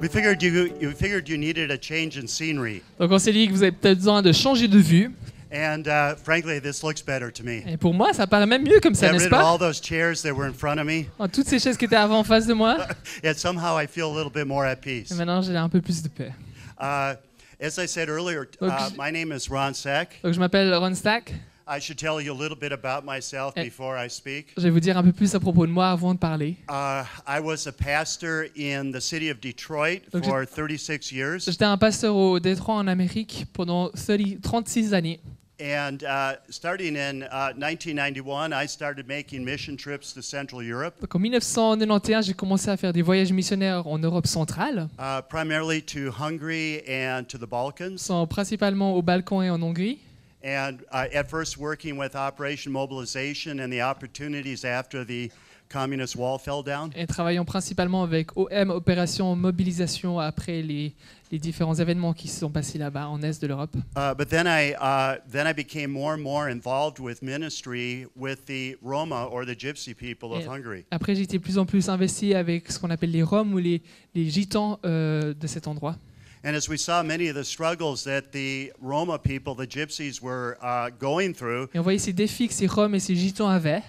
figured you needed a change in scenery, Donc on s'est dit que vous avez peut-être besoin de changer de vue. and frankly, this looks better to me. Et pour moi, ça paraît même mieux comme ça, Get n'est-ce rid of pas? all those chairs that were in front of me, Toutes ces chaises qui étaient avant en face de moi, and somehow I feel a little bit more at peace. et maintenant j'ai un peu plus de paix. As I said earlier, Donc, my name is Ron Sack. Donc je m'appelle Ron Stack. I should tell you a little bit about myself before I speak. Je vais vous dire un peu plus à propos de moi avant de parler. I was a pastor in the city of Detroit Donc, for 36 years, J'étais un pasteur au Détroit en Amérique pendant 36 années. and starting in 1991, I started making mission trips to Central Europe, Donc en 1991, j'ai commencé à faire des voyages missionnaires en Europe centrale, primarily to Hungary and to the Balkans. principalement au Balkan et en Hongrie. And at first working with Operation Mobilization and the opportunities after the communist wall fell down. Et travaillant principalement avec OM, Opération Mobilisation, après les différents événements qui se sont passés là-bas en est de l'Europe. But then I became more and more involved with ministry with the Roma or the Gypsy people of Hungary. Après, j'étais de plus en plus investi avec ce qu'on appelle les Roms ou les Gitans de cet endroit. And as we saw many of the struggles that the Roma people, the Gypsies, were going through, Et on voyait ces défis que ces Roms et ces Gitans avaient.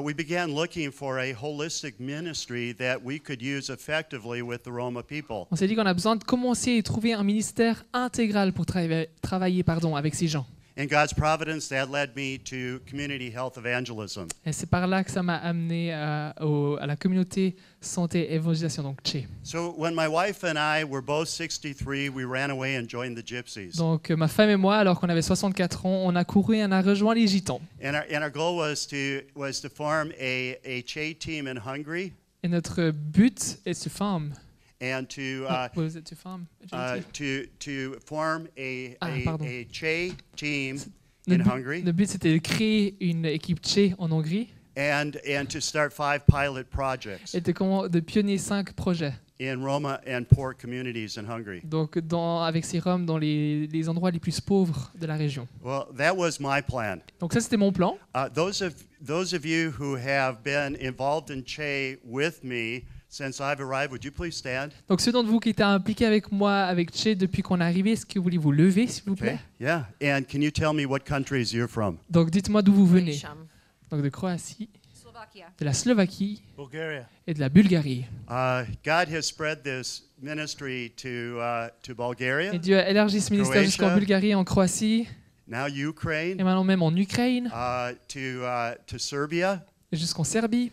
we began looking for a holistic ministry that we could use effectively with the Roma people. On s'est dit qu'on a besoin de commencer et trouver un ministère intégral pour travailler avec ces gens. In God's providence, that led me to community health evangelism. Et c'est par là que ça m'a amené à la communauté santé et évangélisation, donc CHE. So when my wife and I were both 63, we ran away and joined the Gypsies. Donc ma femme et moi, alors qu'on avait 64 ans, on a couru et on a rejoint les Gitans. And our goal was to form a CHE team in Hungary Et notre but est to form. and to form a CHE team in Hungary. Le but c'était de créer une équipe CHE en Hongrie And to start 5 pilot projects et de pionnier 5 projets. in Roma and poor communities in Hungary. Donc avec ces Roms dans les endroits les plus pauvres de la région. Well, that was my plan. Donc ça c'était mon plan. Those of you who have been involved in CHE with me since I've arrived, would you please stand? Donc ceux d'entre vous qui étaient impliqués avec moi avec CHE depuis qu'on est arrivé, est-ce que vous voulez vous lever s'il vous plaît? Yeah. And can you tell me what countries you're from? Donc dites-moi d'où vous venez. Donc de Croatie, de la Slovaquie Bulgaria. et de la Bulgarie. God has spread this ministry to Bulgaria, Et Dieu a élargi ce ministère Croatia. jusqu'en Bulgarie, en Croatie, now Ukraine, et maintenant même en Ukraine, to Serbia, et jusqu'en Serbie,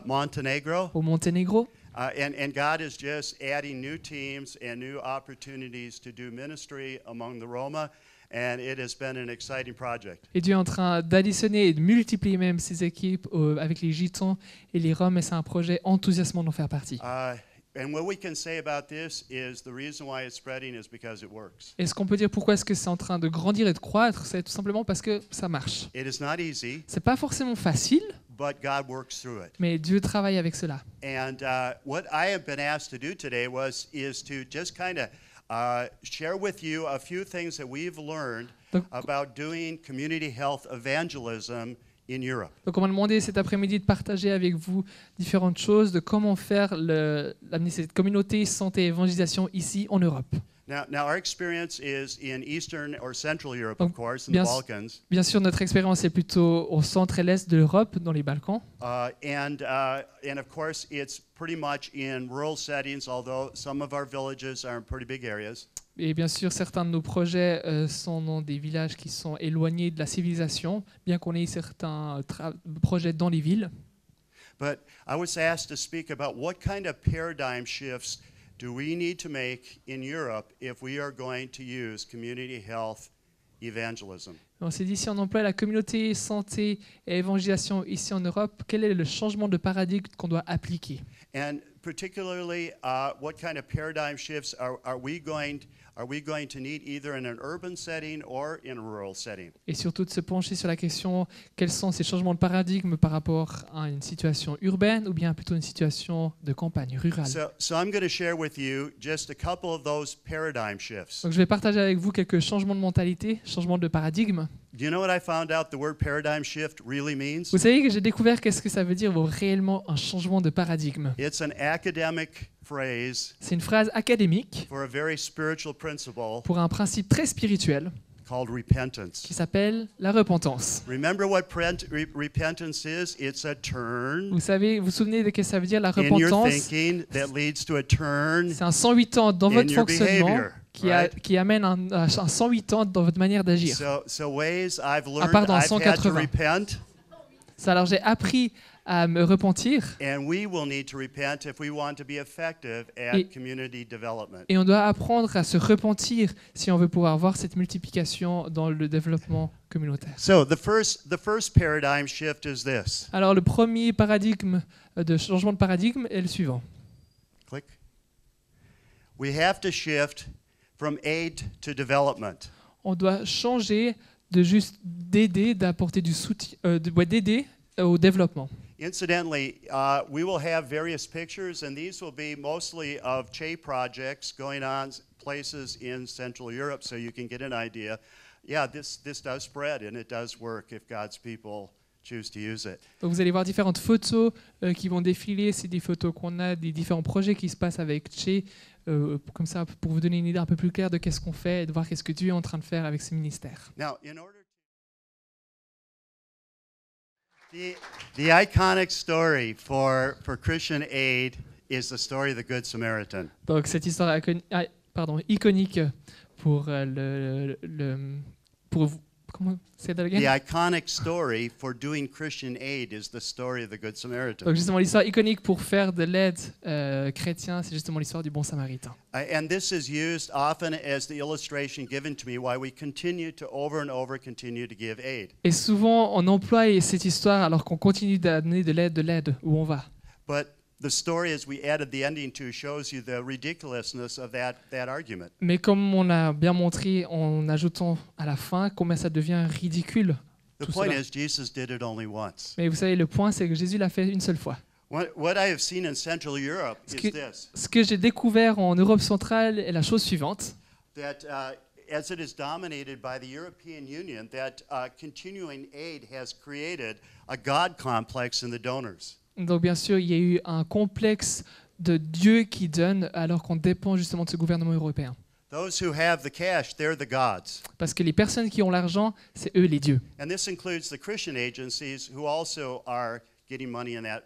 Montenegro. au Monténégro. And God is just adding new teams and new opportunities to do ministry among the Roma, and it has been an exciting project. Et Dieu est en train d'additionner et de multiplier même ses équipes avec les Gitans et les Roms, et c'est un projet enthousiasmant d'en faire partie. And what we can say about this is the reason why it's spreading is because it works. Et ce qu'on peut dire pourquoi est-ce que c'est en train de grandir et de croître, c'est tout simplement parce que ça marche. It is not easy, C'est pas forcément facile, but God works through it. mais Dieu travaille avec cela. And what I have been asked to do today is to just kind of share with you a few things that we've learned Donc, about doing community health evangelism in Europe. Donc on m'a demandé cet après-midi de partager avec vous différentes choses de comment faire amener cette communauté santé et évangélisation ici en Europe. Now our experience is in Eastern or Central Europe, of course, in the Bien, Balkans. bien sûr, notre expérience est plutôt au centre et l'est de l'Europe, dans les Balkans. And of course, it's pretty much in rural settings, although some of our villages are in pretty big areas. Et bien sûr, certains de nos projets sont dans des villages qui sont éloignés de la civilisation, bien qu'on ait certains projets dans les villes. But I was asked to speak about what kind of paradigm shifts do we need to make in Europe if we are going to use community health evangelism? On s'est dit, si on emploie la communauté santé et évangélisation ici en Europe, quel est le changement de paradigme qu'on doit appliquer? And particularly, what kind of paradigm shifts are we going to need either in an urban setting or in a rural setting? Et surtout de se pencher sur la question, quels sont ces changements de paradigme par rapport à une situation urbaine ou bien plutôt une situation de campagne rurale. So I'm going to share with you just a couple of those paradigm shifts. Donc je vais partager avec vous quelques changements de mentalité, changements de paradigme. Do you know what I found out the word paradigm shift really means? Vous savez que j'ai découvert qu'est-ce que ça veut dire réellement un changement de paradigme. It's an academic phrase C'est une phrase académique for a very spiritual principle pour un principe très spirituel called repentance. qui s'appelle la repentance. Remember what repentance is? It's a turn Vous savez, vous vous souvenez de ce que ça veut dire la in your repentance? thinking that leads to a turn C'est un 108 ans dans in votre your fonctionnement behavior, right? qui amène un 108 ans dans votre manière d'agir. So ways I've learned pardon, I've had to 180. repent, Ça, alors j'ai appris à me repentir and we will need to repent if we want to be effective at Et- community development. et on doit apprendre à se repentir si on veut pouvoir voir cette multiplication dans le développement communautaire. So the first paradigm shift is this. Alors le premier paradigme de changement de paradigme est le suivant. Click. We have to shift from aid to development. On doit changer de juste d'aider, d'apporter du soutien, d'aider au développement. Incidentally, we will have various pictures, and these will be mostly of CHE projects going on places in Central Europe, so you can get an idea. Yeah, this does spread, and it does work if God's people choose to use it. Donc vous allez voir différentes photos qui vont défiler. C'est des photos qu'on a des différents projets qui se passent avec Che, comme ça pour vous donner une idée un peu plus claire de qu'est-ce qu'on fait et de voir qu'est-ce que Dieu est en train de faire avec ce ministère. Now, the iconic story for Christian aid is the story of the Good Samaritan. Donc cette histoire iconique pour comment c'est that again? The iconic story for doing Christian aid is the story of the Good Samaritan. Donc justement l'histoire iconique pour faire de l'aide chrétien, c'est justement l'histoire du bon samaritain. And this is used often as the illustration given to me why we continue to over and over continue to give aid. Et souvent on emploie cette histoire alors qu'on continue d'amener de l'aide où on va. But the story, as we added the ending to, shows you the ridiculousness of that argument. Mais comme on a bien montré en ajoutant à la fin combien ça devient ridicule. The Tout point cela. is, Jesus did it only once. Mais vous savez, le point, c'est que Jésus l'a fait une seule fois. What I have seen in Central Europe Ce is que, this, ce que j'ai découvert en Europe centrale est la chose suivante. that as it is dominated by the European Union, that continuing aid has created a God complex in the donors. Donc bien sûr, il y a eu un complexe de Dieu qui donne alors qu'on dépend justement de ce gouvernement européen. Those who have the cash, they're the gods. Parce que les personnes qui ont l'argent, c'est eux les dieux. And this includes the Christian agencies who also are getting money in that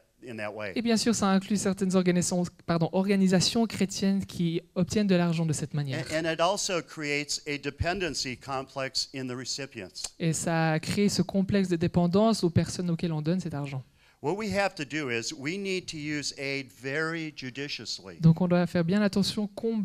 way. Et bien sûr, ça inclut certaines organisations chrétiennes qui obtiennent de l'argent de cette manière. And it also creates a dependency complex in the recipients. Et ça a créé ce complexe de dépendance aux personnes auxquelles on donne cet argent. What we have to do is we need to use aid very judiciously. Donc on doit faire bien attention comment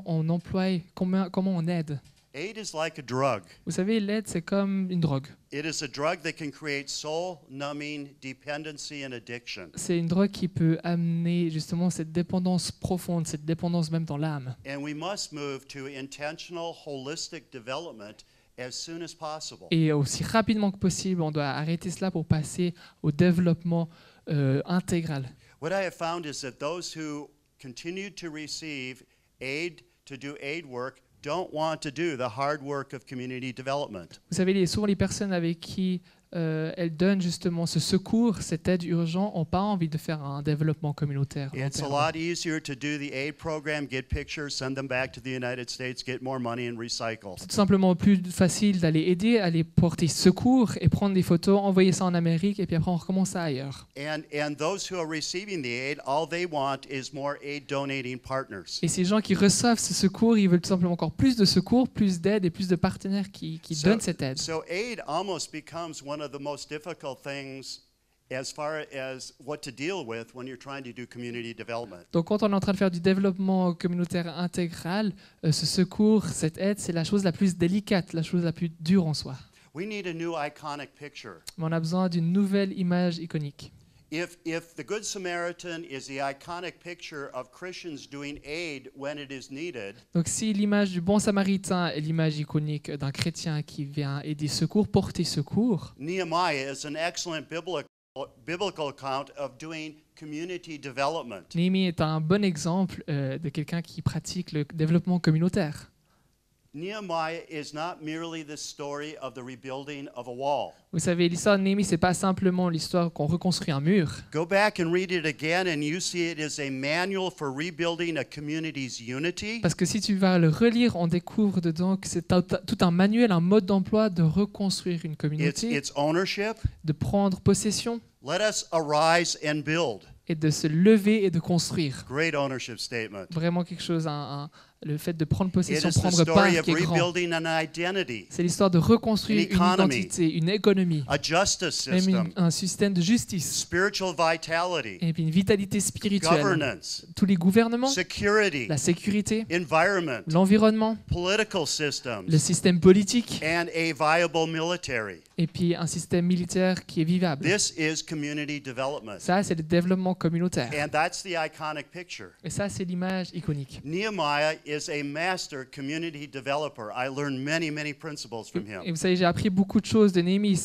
on emploie, comment on aide. Aid is like a drug. Vous savez, l'aide, c'est comme une drogue. It is a drug that can create soul-numbing dependency and addiction. C'est une drogue qui peut amener justement cette dépendance profonde, cette dépendance même dans l'âme. And we must move to intentional, holistic development as soon as possible. Et aussi rapidement que possible, on doit arrêter cela pour passer au développement intégral. What I have found is that those who continue to receive aid to do aid work don't want to do the hard work of community development. Vous savez, souvent les personnes avec qui elles donnent justement ce secours, cette aide urgente, n'ont pas envie de faire un développement communautaire. It's a lot easier to do the aid program, get pictures, send them back to the United States, get more money and recycle. C'est tout simplement plus facile d'aller aider, aller porter secours et prendre des photos, envoyer ça en Amérique et puis après on recommence ça ailleurs. And those who are receiving the aid, all they want is more aid donating partners. Et ces gens qui reçoivent ce secours, ils veulent tout simplement encore plus de secours, plus d'aide et plus de partenaires qui donnent cette aide. So aid almost becomes one of the most difficult things as far as what to deal with when you're trying to do community development. Donc quand on est en train de faire du développement communautaire intégral, ce secours, cette aide, c'est la chose la plus délicate, la chose la plus dure en soi. We need a new iconic picture. Mais on a besoin d'une nouvelle image iconique. If the Good Samaritan is the iconic picture of Christians doing aid when it is needed, Donc si l'image du bon samaritain est l'image iconique d'un chrétien qui vient aider secours, porter secours, Nehemiah is an excellent biblical account of doing community development. Néhémie est un bon exemple de quelqu'un qui pratique le développement communautaire. Nehemiah is not merely the story of the rebuilding of a wall. Vous savez, l'histoire de Néhémie, c'est pas simplement l'histoire qu'on reconstruit un mur. Go back and read it again and you see it is a manual for rebuilding a community's unity. Parce que si tu vas le relire, on découvre dedans que c'est tout un manuel, un mode d'emploi de reconstruire une communauté, It's ownership. de prendre possession Let us arise and build. et de se lever et de construire. Great ownership statement. Vraiment quelque chose, le fait de prendre It possession, is the prendre part story of qui est grand. rebuilding an identity, C'est l'histoire de reconstruire An une economy. identité, une économie, a justice même system, un système de justice, spiritual vitality, et puis une vitalité spirituelle. governance, Tous les gouvernements, security, la sécurité, environment, l'environnement, political le systems, système politique, and a viable military. et puis un système militaire qui est vivable. This is community development. Ça, c'est le développement communautaire. And that's the iconic picture. Et ça, c'est l'image iconique. Nehemiah is a master community developer. I learned many, many principles from Et him. vous savez, j'ai appris beaucoup de choses de Néhémie.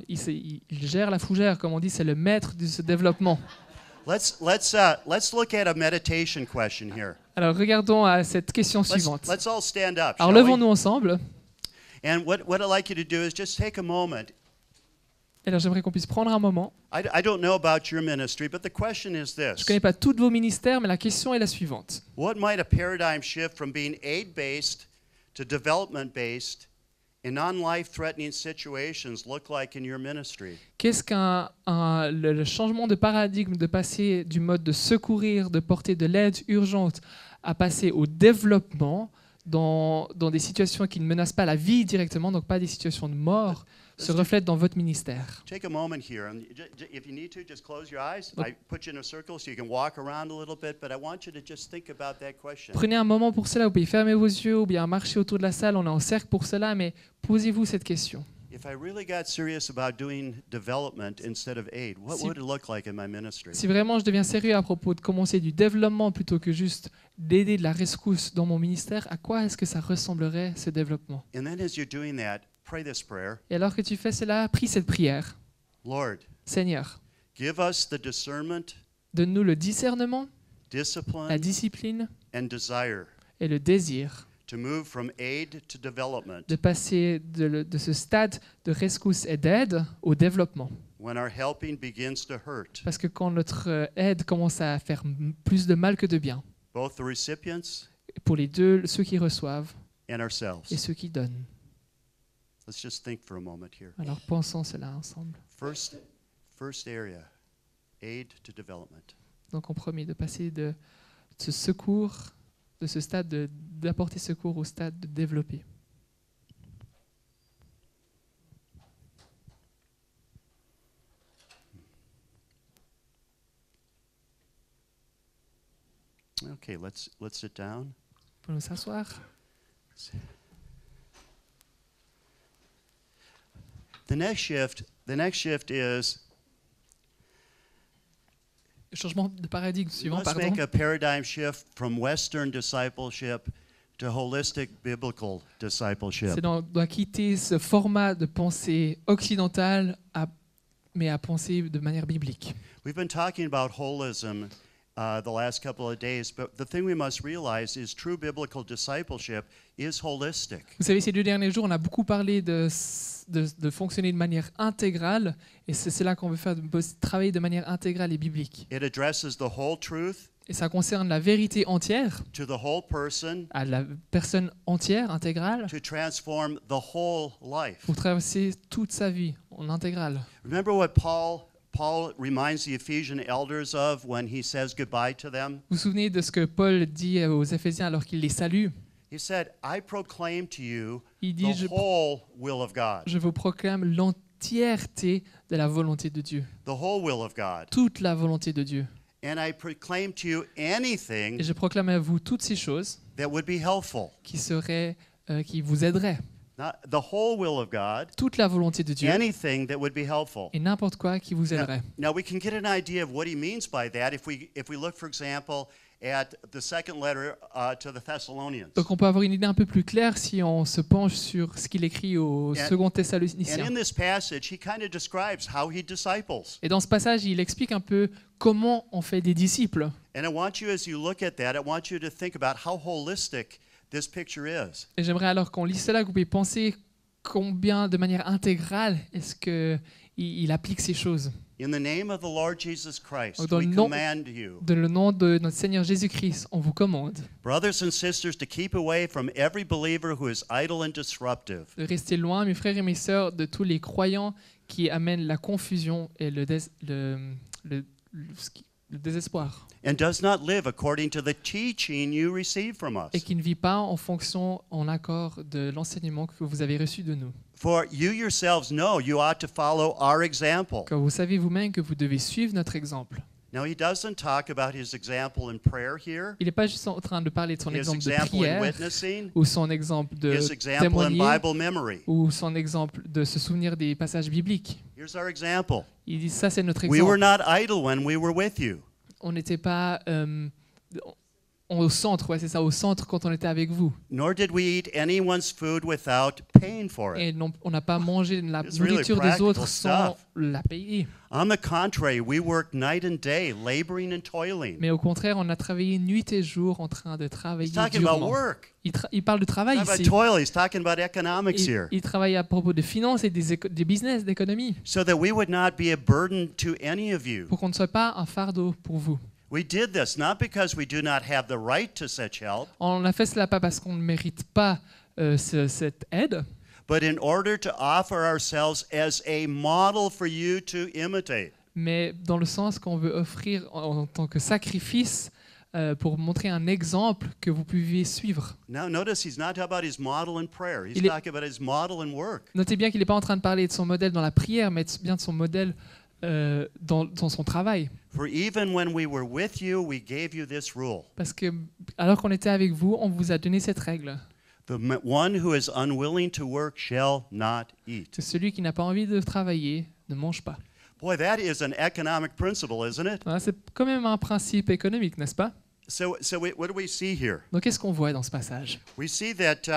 Il gère la fougère, comme on dit, c'est le maître de ce développement. Let's look at a meditation question here. Alors, regardons à cette question suivante. Let's all stand up. Alors, shall we? levons-nous ensemble. And what I'd like you to do is just take a moment. Alors, j'aimerais qu'on puisse prendre un moment. I don't know about your ministry, but the question is Je ne this. connais pas tous vos ministères, mais la question est la suivante. What might a paradigm shift from being aid-based to development-based in non-life-threatening situations look like in your ministry? Qu'est-ce le changement de paradigme de passer du mode de secourir, de porter de l'aide urgente, à passer au développement dans des situations qui ne menacent pas la vie directement, donc pas des situations de mort, se reflète dans votre ministère. Take a moment here, and if you need to, just close your eyes. I put you in a circle so you can walk around a little bit, but I want you to just think about that question. Prenez un moment pour cela, vous pouvez fermer vos yeux ou bien marcher autour de la salle, on est en cercle pour cela, mais posez-vous cette question. If I really got serious about doing development instead of aid, what would it look like in my ministry? Si vraiment je deviens sérieux à propos de commencer du développement plutôt que juste d'aider de la rescousse dans mon ministère, à quoi est-ce que ça ressemblerait ce développement? And then as you're doing that, pray this prayer. Et alors que tu fais cela, prie cette prière. Lord, Seigneur, give us the discernment, donne-nous le discernement, la discipline, discipline and desire et le désir to move from aid to development de passer de ce stade de rescousse et d'aide au développement. when our helping begins to hurt Parce que quand notre aide commence à faire plus de mal que de bien, both the recipients pour les deux, ceux qui reçoivent and ourselves. et ceux qui donnent. Let's just think for a moment here. Alors pensons cela ensemble. First area, aid to development. Donc en premier, de passer de ce secours, de ce stade d'apporter secours au stade de développer. Okay, let's sit down. Pour nous s'asseoir. The next shift is Le changement de paradigme we suivant, must pardon. make a paradigm shift from Western discipleship to holistic biblical discipleship. On doit quitter ce format de pensée occidentale, mais à penser de manière biblique. We've been talking about holism the last couple of days, but the thing we must realize is true biblical discipleship is holistic. Vous savez, ces 2 derniers jours, on a beaucoup parlé de fonctionner de manière intégrale, et c'est là qu'on veut faire, de travailler de manière intégrale et biblique. It addresses the whole truth Et ça concerne la vérité entière, to the whole person à la personne entière, intégrale, to transform the whole life. pour traverser toute sa vie en intégrale. Remember what Paul reminds the Ephesian elders of when he says goodbye to them? Vous vous souvenez de ce que Paul dit aux Éphésiens alors qu'il les salue? He said, I proclaim to you Il dit, the whole will of God. je vous proclame l'entièreté de la volonté de Dieu, The whole will of God. toute la volonté de Dieu. And I proclaim to you Et anything je proclame à vous toutes ces choses that would be helpful. qui vous aideraient, Not the whole will of God, toute la volonté de Dieu anything that would be helpful. et n'importe quoi qui vous aiderait. Now we can get an idea of what he means by that if we look, for example, at the second letter to the Thessalonians. Donc on peut avoir une idée un peu plus claire si on se penche sur ce qu'il écrit au second And Thessaloniciens. in this passage, he kind of describes how he disciples. Et dans ce passage, il explique un peu comment on fait des disciples. And I want you, as you look at that, I want you to think about how holistic this picture is. Et j'aimerais alors qu'on lise cela, que vous pouvez penser combien, de manière intégrale, est-ce qu'il applique ces choses. In the name of the Lord Jesus Christ, Dans we le nom- command you, Dans le nom de notre Seigneur Jésus-Christ, on vous commande brothers and sisters, to keep away from every believer who is idle and disruptive, de rester loin, mes frères et mes sœurs, de tous les croyants qui amènent la confusion et le désespoir, and does not live according to the teaching you receive from us. et qui ne vit pas en fonction, en accord de l'enseignement que vous avez reçu de nous. For you yourselves know you ought to follow our example. Car vous savez vous-même que vous devez suivre notre exemple. Now, he doesn't talk about his example in prayer here, Il n'est pas juste en train de parler de son his exemple de example in prière, witnessing, ou son exemple de his example in témoigner, Bible memory. ou son exemple de se souvenir des passages bibliques. Here's our example. Il dit ça, c'est notre We were exemple. not idle when we were with you. On n'était pas au centre, ouais, c'est ça, au centre quand on était avec vous. Nor did we eat anyone's food without paying for it. Et on n'a pas mangé de la It's really nourriture des autres practical sans stuff. la payer. On the contrary, we worked night and day, laboring and toiling. Mais au contraire, on a travaillé nuit et jour en train de He's travailler talking about durement. work. Il parle de travail He's talking ici. about toil. He's talking about economics here. Il travaille à propos de finances et des business, d'économie, So that we would not be a burden to any of you. pour qu'on ne soit pas un fardeau pour vous. We did this not because we do not have the right to such help, On a fait cela pas parce qu'on ne mérite pas cette aide, but in order to offer ourselves as a model for you to imitate. mais dans le sens qu'on veut offrir en tant que sacrifice pour montrer un exemple que vous pouvez suivre. Now notice he's not talking about his model in prayer. He's Il est- talking about his model in work. Notez bien qu'il n'est pas en train de parler de son modèle dans la prière, mais bien de son modèle dans son travail. For even when we were with you, we gave you this rule. Parce que alors qu'on était avec vous, on vous a donné cette règle. One who is unwilling to work shall not eat. Que celui qui n'a pas envie de travailler ne mange pas. Boy, that is an economic principle, isn't it? Voilà, c'est quand même un principe économique, n'est-ce pas? So what do we see here? Donc qu'est-ce qu'on voit dans ce passage? We see that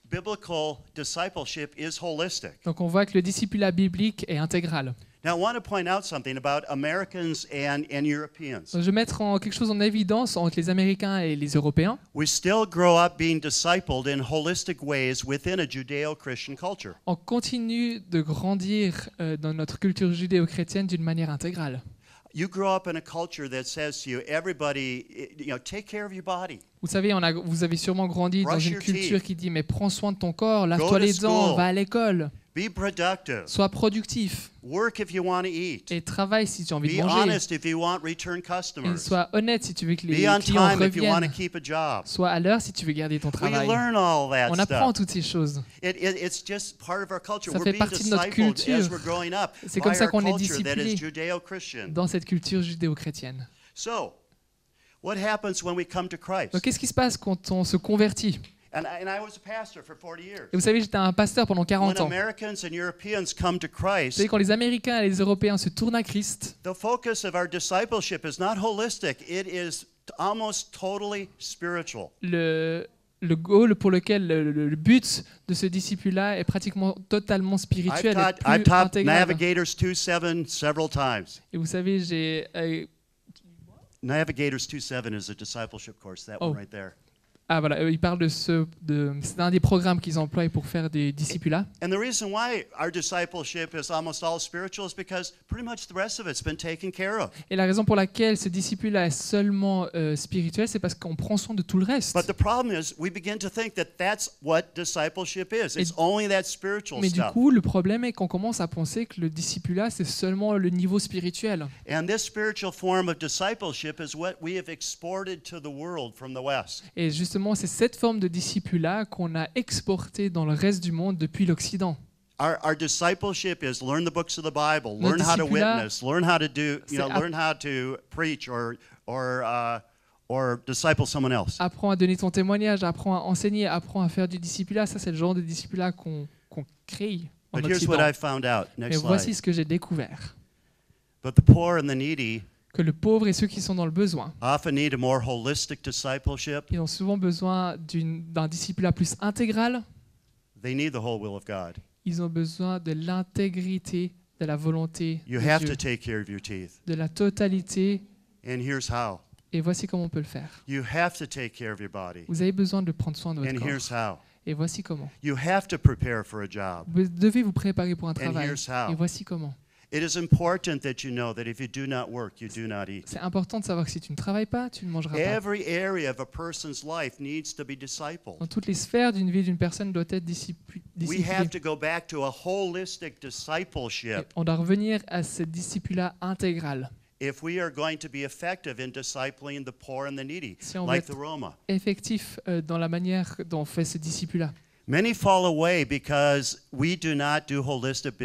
biblical discipleship is holistic. Donc on voit que le discipulat biblique est intégral. Now, I want to point out something about Americans and Europeans. Donc, je vais mettre quelque chose en évidence entre les Américains et les Européens. We still grow up being discipled in holistic ways within a Judeo-Christian culture. On continue de grandir dans notre culture judéo-chrétienne d'une manière intégrale. You grow up in a culture that says to you, everybody, take care of your body. Vous savez, vous avez sûrement grandi dans Brush une your culture teeth. qui dit mais prends soin de ton corps, Go lave-toi to les dents, school. va à l'école, Be productive. sois productif Work if you want to eat. et travaille si tu as envie Be de manger. honest if you want return Et customers. sois honnête si tu veux que les Be on clients time if you want to reviennent. keep a job. Sois à l'heure si tu veux garder ton We travail. learn all that On apprend stuff. toutes ces choses. It's just part of our culture. Ça We're fait being partie de notre discipled culture. as we're growing up C'est by comme ça our qu'on est culture that is discipliné Judeo-Christian. dans cette culture judéo-chrétienne. So, what happens when we come to Christ? Donc qu'est-ce qui se passe quand on se convertit? And I was a pastor for 40 years. Et vous savez, j'étais un pasteur pendant When 40 ans. Americans and Europeans come to Vous Christ, savez, quand les Américains et les Européens se tournent à Christ, the focus of our discipleship is not holistic. It is almost totally spiritual. le goal pour lequel le but de ce disciple-là est pratiquement totalement spirituel et I've plus taught intégral. Navigators 2.7 several times. Et vous savez, j'ai Navigators 2.7 is a discipleship course, that Oh. one right there. il parle c'est un des programmes qu'ils emploient pour faire des discipulats. And the reason why our discipleship is almost all spiritual is because pretty much the rest of it's been taken care of. Et la raison pour laquelle ce disciple-là est seulement spirituel, c'est parce qu'on prend soin de tout le reste. But the problem is we begin to think that that's what discipleship is. It's only that spiritual Mais du stuff. coup, le problème est qu'on commence à penser que le discipulat, c'est seulement le niveau spirituel. And this spiritual form of discipleship is what we have exported to the world from the West. Et justement, c'est cette forme de discipulat qu'on a exporté dans le reste du monde depuis l'Occident. Our discipleship is learn the books of the Bible, Notre learn how to discipulat, witness, learn how to do, c'est learn how to preach or disciple someone else. Apprends à donner ton témoignage, apprends à enseigner, apprends à faire du discipulat. Ça, c'est le genre de discipulat qu'on crée en But here's Occident. what I found out. Mais Next voici slide. ce que j'ai découvert. But the poor and the needy Que le pauvre et ceux qui sont dans le besoin, often need a more holistic discipleship. ils ont souvent besoin d'un discipulat plus intégral. They need the whole will of God. Ils ont besoin de l'intégrité de la volonté You de have Dieu, to take care of your teeth. de la totalité. And here's how. Et voici comment on peut le faire. You have to take care of your body. Vous avez besoin de prendre soin de votre And corps. here's how. Et voici comment. You have to prepare for a job. Vous devez vous préparer pour un And travail. here's how. Et voici comment. It is important that you know that if you do not work, you do not eat. C'est important de savoir que si tu ne travailles pas, tu ne mangeras pas. Every area of a person's life needs to be discipled. Dans toutes les sphères d'une vie d'une personne doit être We disciplinée. have to go back to a holistic discipleship On doit revenir à cette discipline-là intégrale. if we are going to be effective in discipling the poor and the needy, Si on veut like être the Roma. effectif dans la manière dont on fait ce disciple-là. Many fall away because we do not do holistic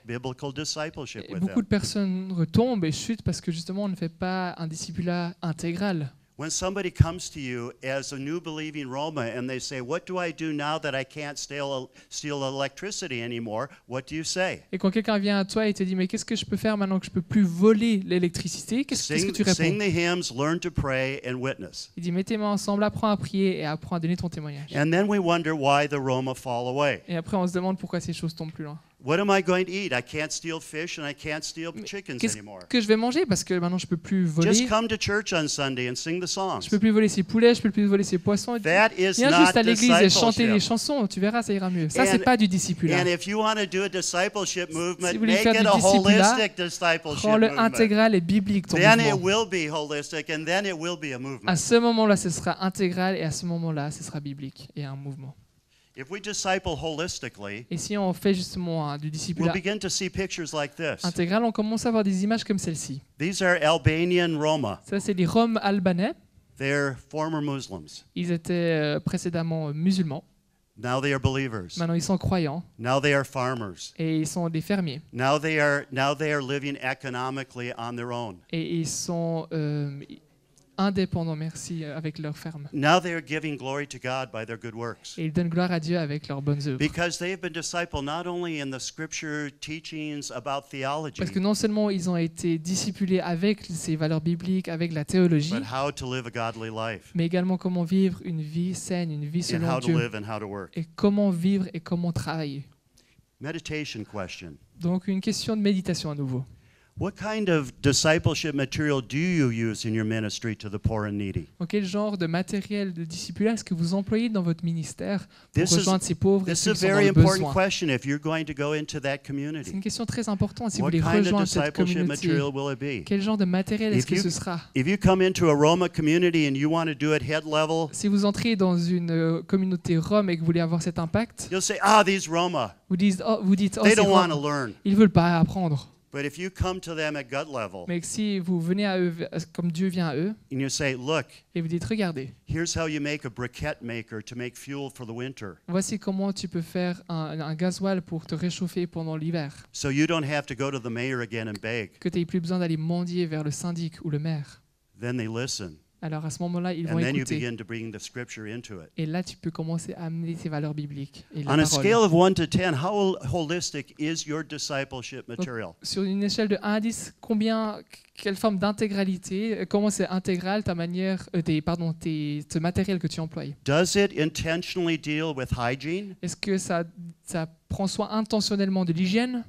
biblical discipleship Et with beaucoup them. de personnes retombent et chutent parce que justement on ne fait pas un disciple intégral. When somebody comes to you as a new believing Roma and they say, "What do I do now that I can't steal electricity anymore?" What do you say? Et quand quelqu'un vient à toi et te dit mais qu'est-ce que je peux faire maintenant que je peux plus voler l'électricité, qu'est-ce que tu Sing réponds? the hymns, learn to pray, and witness. Il dit mets tes mains ensemble, apprends à prier et apprends à donner ton témoignage. And then we wonder why the Roma fall away. Et après on se demande pourquoi ces choses tombent plus loin. What am I going to eat? I can't steal fish and I can't steal chickens Qu'est-ce anymore. que je vais manger parce que maintenant je peux plus voler. Just come to church on Sunday and sing the songs. Je peux plus voler ces poulets, je peux plus voler ces poissons. That is Viens not juste à l'église et chanter des discipleship. chansons, tu verras, ça ira mieux. Ça, c'est And- pas du disciple. And if you want to do a discipleship Si movement, vous voulez make faire it du a disciple-là, holistic discipleship Rends-le movement. intégral et biblique ton Then it mouvement. will be holistic and then it will be a À movement. ce moment-là, ce sera intégral et à ce moment-là, ce sera biblique et un mouvement. If we disciple holistically, Et si on fait justement du disciple we'll begin to see pictures like this. intégral, on commence à voir des images comme celle-ci. These are Albanian Roma. Ça, c'est les Roms albanais. They're former Muslims. Ils étaient précédemment musulmans. Now they are believers. Maintenant, ils sont croyants Now they are farmers. et ils sont des fermiers. Now they are living economically on their own. Et ils sont indépendants, merci, avec leurs fermes. Now they are giving glory to God by their good works. Et ils donnent gloire à Dieu avec leurs bonnes œuvres. Because they have been discipled not only in the scripture teachings about theology, Parce que non seulement ils ont été discipulés avec ces valeurs bibliques, avec la théologie, but how to live a godly life mais également comment vivre une vie saine, une vie and selon how to Dieu, live and how to work. et comment vivre et comment travailler. Meditation question. Donc une question de méditation à nouveau. What kind of discipleship material do you use in your ministry to the poor and needy? Donc, quel genre de matériel de discipulat est-ce que vous employez dans votre ministère pour This is- rejoindre ces pauvres et This is ceux a qui sont dans very le important besoin? question if you're going to go into that C'est community. une question très importante si vous What voulez kind of rejoindre cette discipleship communauté. material will it be? Quel genre de matériel est-ce If que you- ce sera? If you come into a Roma community and you want to do it head level, Si vous entrez dans une communauté rome et que vous voulez avoir cet impact, you'll say, these Roma, vous dites, oh, they c'est don't want to Rome. learn. Ils veulent pas apprendre. But if you come to them at gut level Mais que si vous venez à eux comme Dieu vient à eux and you say, look, et vous dites, regardez, here's how you make a briquette maker to make fuel for the winter. voici comment tu peux faire un gasoil pour te réchauffer pendant l'hiver. So you don't have to go to the mayor again and beg. Que tu n'aies plus besoin d'aller mendier vers le syndic ou le maire. Then they listen. Alors à ce moment-là, ils vont And then you écouter. begin to bring the scripture into it. Et là, tu peux commencer à amener ces valeurs bibliques. Et la On a parole. scale of 1 to 10, how holistic is your discipleship material? Sur une échelle de 1 à 10, quelle forme d'intégralité, comment c'est intégral ta manière, ce matériel que tu emploies? Does it intentionally deal with hygiene? Est-ce que ça prend soin intentionnellement de l'hygiène,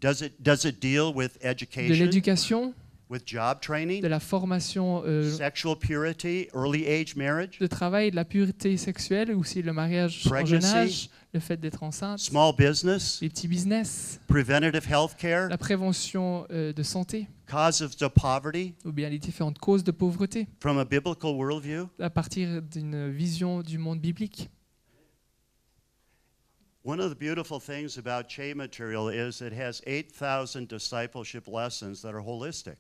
Does it deal with de education, l'éducation, with job de training, la formation sexual purity, early age marriage, de travail, de la pureté sexuelle, ou aussi le mariage en jeune Pregnancy. âge, le fait d'être enceinte, small business, les petits business, preventative health care, la prévention de santé, causes of poverty ou bien les différentes causes de pauvreté, from a biblical worldview? à partir d'une vision du monde biblique? One of the beautiful things about Che material is it has 8,000 discipleship lessons that are holistic.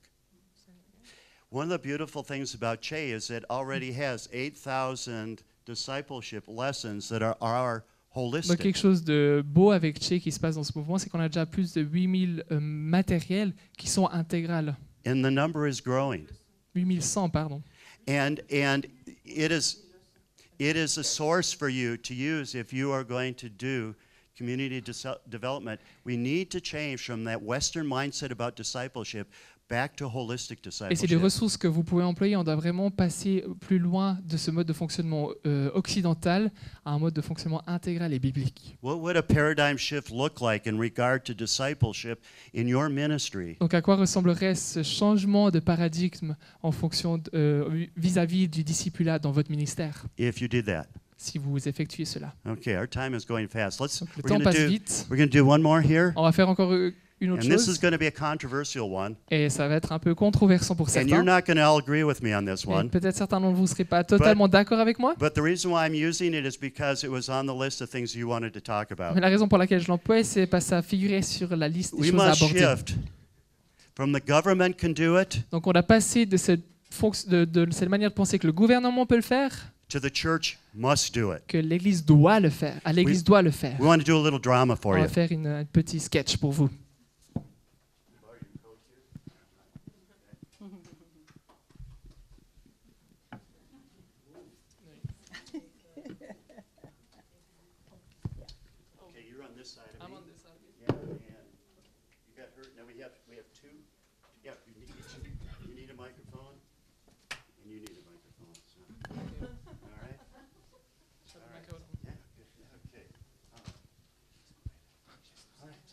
One of the beautiful things about Che is it already has 8,000 discipleship lessons that are Donc holistic. quelque chose de beau avec Che qui se passe dans ce mouvement, c'est qu'on a déjà plus de 8000 matériels qui sont intégrales. And the number is growing. 8100, pardon. And it is a source for you to use if you are going to do community development, we need to change from that Western mindset about discipleship back to holistic Et c'est des discipleship. ressources que vous pouvez employer. On doit vraiment passer plus loin de ce mode de fonctionnement occidental à un mode de fonctionnement intégral et biblique. What would a paradigm shift look like in regard to discipleship in your ministry? Donc à quoi ressemblerait ce changement de paradigme en fonction vis-à-vis du discipulat dans votre ministère If you did that. si vous effectuez cela? Okay, our time is going fast. Donc, le temps passe vite. We're going to do one more here. On va faire encore une autre And this is chose going to be a controversial one. et ça va être un peu controversant pour And you're certains. not going to all agree with me on this Et one. peut-être certains d'entre vous ne serez pas totalement d'accord avec moi. But the reason why I'm using it is because it was on the list of things you wanted to talk Mais about. la raison pour laquelle je l'emploie, c'est parce que ça figurait sur la liste des We choses à must aborder. shift from the government can do it Donc on a passé de cette manière de penser que le gouvernement peut le faire, to the church must do it. que l'Église doit le faire. À l'Église doit le faire. We want to do a little drama On for va you. faire un petit sketch pour vous. Okay, you're on this side of me. Yeah, and you got hurt. Now we have two. Yeah, you need a microphone, and you need a microphone. So. All right. Yeah, good. Okay. All right.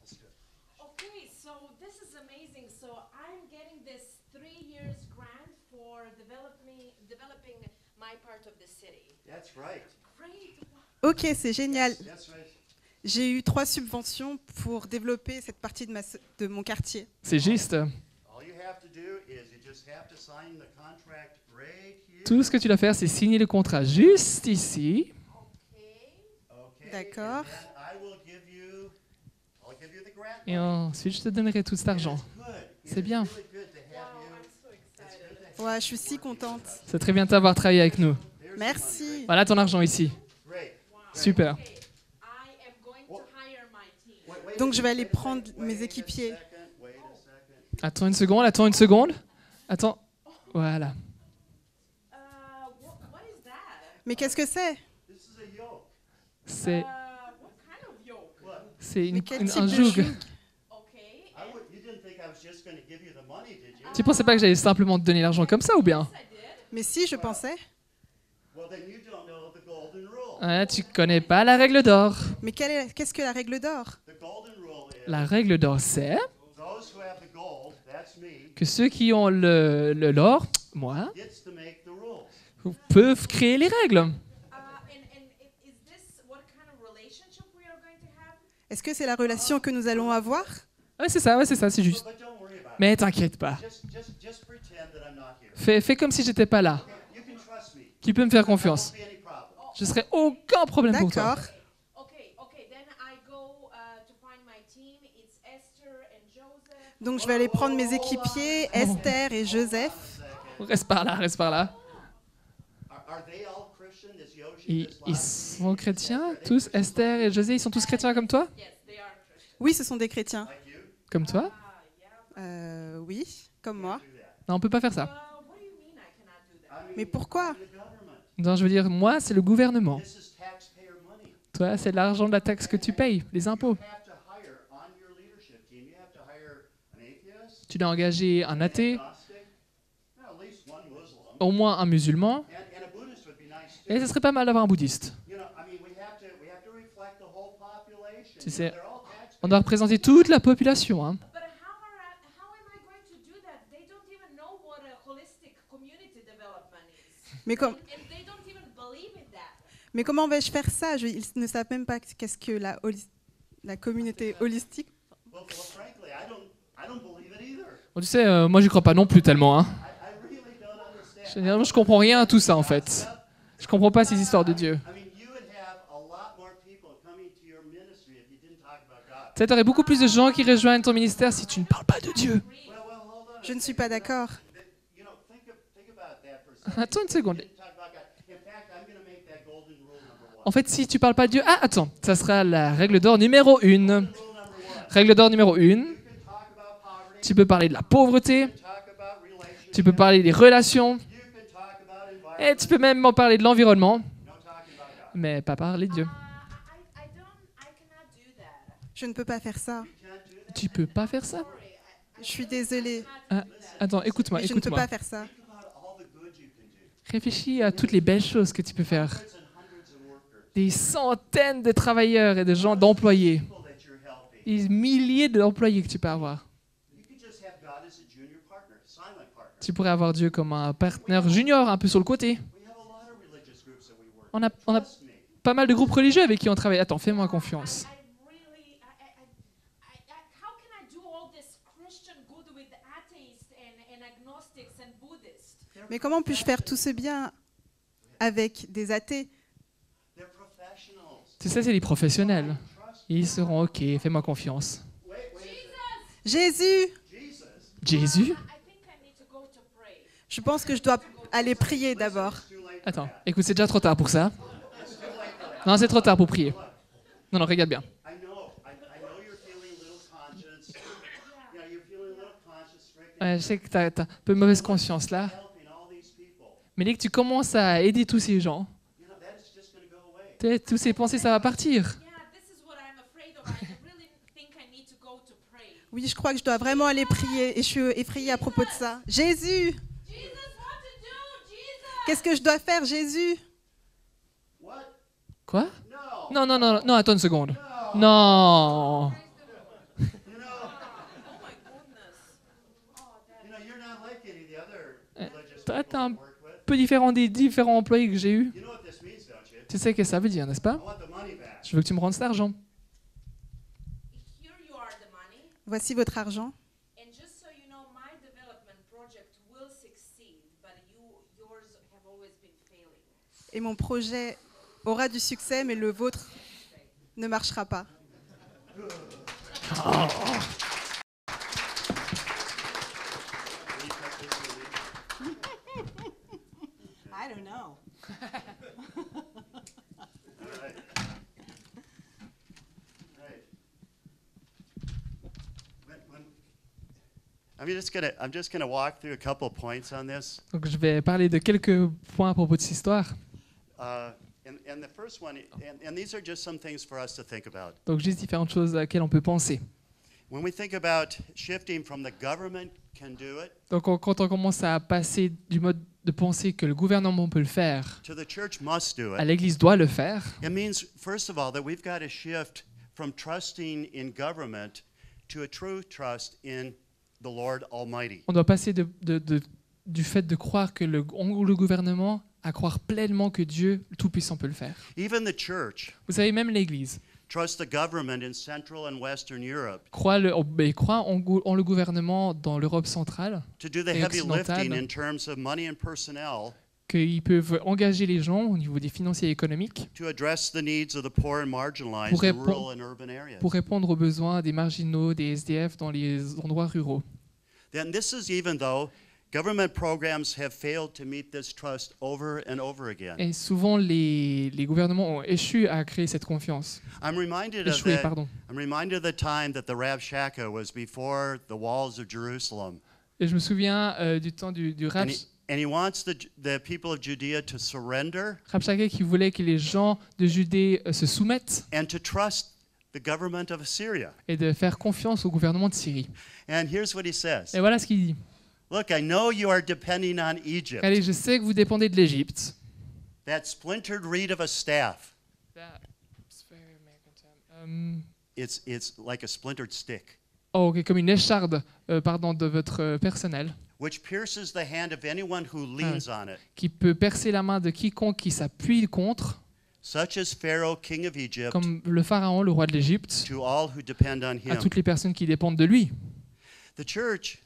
Let's do it. Okay, so this is amazing. So I'm getting this 3 years grant for developing my part of the city. That's right. Great. Ok, c'est génial. That's right. J'ai eu 3 subventions pour développer cette partie de mon quartier. C'est juste. All you have to do is you just have to sign the contract right here. Tout ce que tu dois faire, c'est signer le contrat juste ici. Okay. D'accord. And then I'll give you the grant. Et ensuite, je te donnerai tout cet argent. Good. C'est bien. Really good to have Wow, you. I'm so excited. Ouais, je suis si contente. C'est très bien de t'avoir travaillé avec nous. Merci. Voilà ton argent ici. Great. Super. Okay, I am going to hire my team. Donc je vais aller prendre mes équipiers. Wait a second. Attends une seconde, attends une seconde. Attends. Voilà. What is that? Mais qu'est-ce que c'est? This is a yoke. C'est What kind of yoke? What? c'est Mais quel type un de joug. joug? Okay. You didn't think I was just going to give you the money, did you? Tu pensais pas que j'allais simplement te donner l'argent comme ça ou bien? I did. Mais si, je pensais. Well, then you don't know the golden rule. Ouais, tu connais pas la règle d'or. Mais qu'est-ce que la règle d'or? The golden rule is La règle d'or, c'est those who have the gold, that's me, que ceux qui ont l'or, moi, gets to make the rules. peuvent créer les règles. And is this what kind of relationship we are going to have? Est-ce que c'est la relation que nous allons avoir? Ouais, c'est ça, c'est juste. But don't worry about it. Mais t'inquiète pas. Just pretend that I'm not here. Fais comme si j'étais pas là. You can trust me. Tu peux me faire There won't confiance. be any problem. Je serai aucun problème pour toi. D'accord. Okay, then I go to find my team. It's Esther and Joseph. Donc je vais aller prendre mes équipiers, Esther et Joseph. Reste par là, reste par là. Are they all Christian? Is Yoshi just Ils like sont chrétiens, tous. Esther et José, ils sont tous chrétiens comme toi? Yes, they are Christian. Oui, ce sont des chrétiens. you? Comme toi? Oui, comme moi. Non, on peut pas faire ça. What do you mean I cannot do that? Mais pourquoi? The government. Non, je veux dire, moi, c'est le gouvernement. This is taxpayer money. Toi, c'est l'argent de la taxe que tu payes, les impôts. You have to hire on your leadership team. You have to hire an atheist, Tu dois engager un athée, agnostic, at least one Muslim, au moins un musulman, and a Buddhist would be nice too. et ce serait pas mal d'avoir un bouddhiste. You know, I mean, we have to reflect the whole population. Tu You sais, know, they're all taxpayers. on doit représenter toute la population. Hein. But how am I going to do that? They don't even know what a holistic community development is. Mais, And they don't even believe in that. mais comment vais-je faire ça? Ils ne savent même pas qu'est-ce que la communauté holistique. Well, frankly, I don't believe it either. Bon, tu sais, moi, j'y crois pas non plus tellement. Hein. I really don't understand. Je comprends rien à tout ça, en fait. Je comprends pas ces histoires de Dieu. I mean, you would have a lot more people coming to your ministry if you didn't talk about God. Tu sais, t'aurais beaucoup plus de gens qui rejoignent ton ministère si tu ne parles pas de Dieu. Well, hold on. Je ne suis pas d'accord. You know, think about that for a second. Attends une seconde. Didn't talk about God. In fact, I'm going to make that golden rule number one. En fait, si tu parles pas de Dieu... Ah, attends, ça sera la règle d'or numéro 1. Rule number one. Règle d'or numéro 1. You can talk about poverty. Tu peux parler de la pauvreté, Talk about relationships. tu peux parler des relations, You can talk about environment. et tu peux même en parler de l'environnement, No talking about God. mais pas parler de Dieu. I cannot Je ne peux pas faire ça. Tu peux pas faire ça? Je suis désolée, Ah, attends, écoute-moi, mais je ne peux écoute-moi. pas faire ça. Think about all the good you can do. Réfléchis à toutes les belles choses que tu peux faire. Hundreds and hundreds of workers. Des centaines de travailleurs et de gens, d'employés. People that you're helping. Des milliers d'employés que tu peux avoir. You could just have God as a junior partner, silent partner. Tu pourrais avoir Dieu comme un partenaire junior, un peu sur le côté. We have a lot of religious groups that we work On a with. Trust me. pas mal de groupes religieux avec qui on travaille. Attends, fais-moi confiance. How can I do all this Christian good with atheists and agnostics and Buddhists? Mais comment puis-je faire tout ce bien avec des athées? They're professionals. Tu sais, c'est des professionnels. Ils seront OK, fais-moi confiance. Wait, wait. Jésus, Jesus. Jésus? I think I need to go to pray. je pense que je dois aller prier d'abord. It's too late. Attends, écoute, c'est déjà trop tard pour ça. Non, c'est trop tard pour prier. Non, non, regarde bien. I know you're feeling a little conscience. You know, you're feeling a little conscience, stricken, Ouais, je sais que tu as un peu mauvaise conscience là. helping all these people. Mais dès que tu commences à aider tous ces gens, You know, that is just going to go away. tous ces pensées, ça va partir. Yeah, this is what I'm afraid of. I really think I need to go to pray. Oui, je crois que je dois vraiment aller prier et je suis effrayée à propos de ça. Jésus, Jesus, what to do? Jesus! qu'est-ce que je dois faire, Jésus? What? Quoi? No. Non, non, non, non, attends une seconde. Non. You know, Oh my goodness. Oh, that. you know, you're not like any of the other religious Toi, people t'es un I work with. peu différent des différents employés que j'ai eus. You know what this means, don't you? Tu sais ce que ça veut dire, n'est-ce pas? I want the money back. Je veux que tu me rendes cet argent. Here you are, the money. Voici votre argent. And just so you know, my development project will succeed, but yours have always been failing. Et mon projet aura du succès, mais le vôtre ne marchera pas. I don't know. All right. Right. I'm just gonna walk through a couple points on this. Donc je vais parler de quelques points à propos de cette histoire. And the first one, and these are just some things for us to think about. Donc juste différentes choses à laquelle on peut penser. When we think about shifting from the government can do it Donc quand on commence à passer du mode de penser que le gouvernement peut le faire to the church must do à it, l'Église doit le faire, it means, first of all, that we've got to shift from trusting in government to a true trust in the Lord Almighty. on doit passer du fait de croire que le gouvernement à croire pleinement que Dieu Tout-Puissant peut le faire. Even the church Vous savez, même l'Église trusts the government in Central and Western Europe croit en le gouvernement dans l'Europe centrale, to do the Et heavy occidentale. lifting in terms of money and personnel qu'ils peuvent engager les gens au niveau des financiers et économiques to address the needs of the poor and marginalized Pour in répondre- rural and urban areas. pour répondre aux besoins des marginaux, des SDF dans les endroits ruraux. Then this is even though government programs have failed to meet this trust over and over again. Et souvent, les gouvernements ont échoué à créer cette confiance. I'm reminded of Échoué, that. pardon. I'm reminded of the time that the Rav Shaka was before the walls of Jerusalem, Et je me souviens du temps du and he wants the people of Judea to surrender Rabshakeh qui voulait que les gens de Judée se soumettent and to trust the government of Assyria. et de faire confiance au gouvernement de Syrie. And here's what he says. Et voilà ce qu'il dit. Look, I know you are depending on Egypt, Allez, je sais que vous dépendez de l'Égypte. that splintered reed of a staff. It's like a splintered stick, Oh, ok, comme une écharde de votre personnel which pierces the hand of anyone who leans on it, qui peut percer la main de quiconque qui s'appuie contre, such as Pharaoh, king of Egypt, comme le pharaon, le roi de l'Égypte, to all who depend on à him. toutes les personnes qui dépendent de lui. The church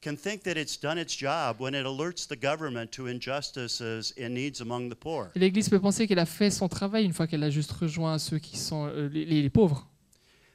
can think that it's done its job when it alerts the government to injustices and needs among the poor. Et l'Église peut penser qu'elle a fait son travail une fois qu'elle a juste rejoint ceux qui sont les pauvres.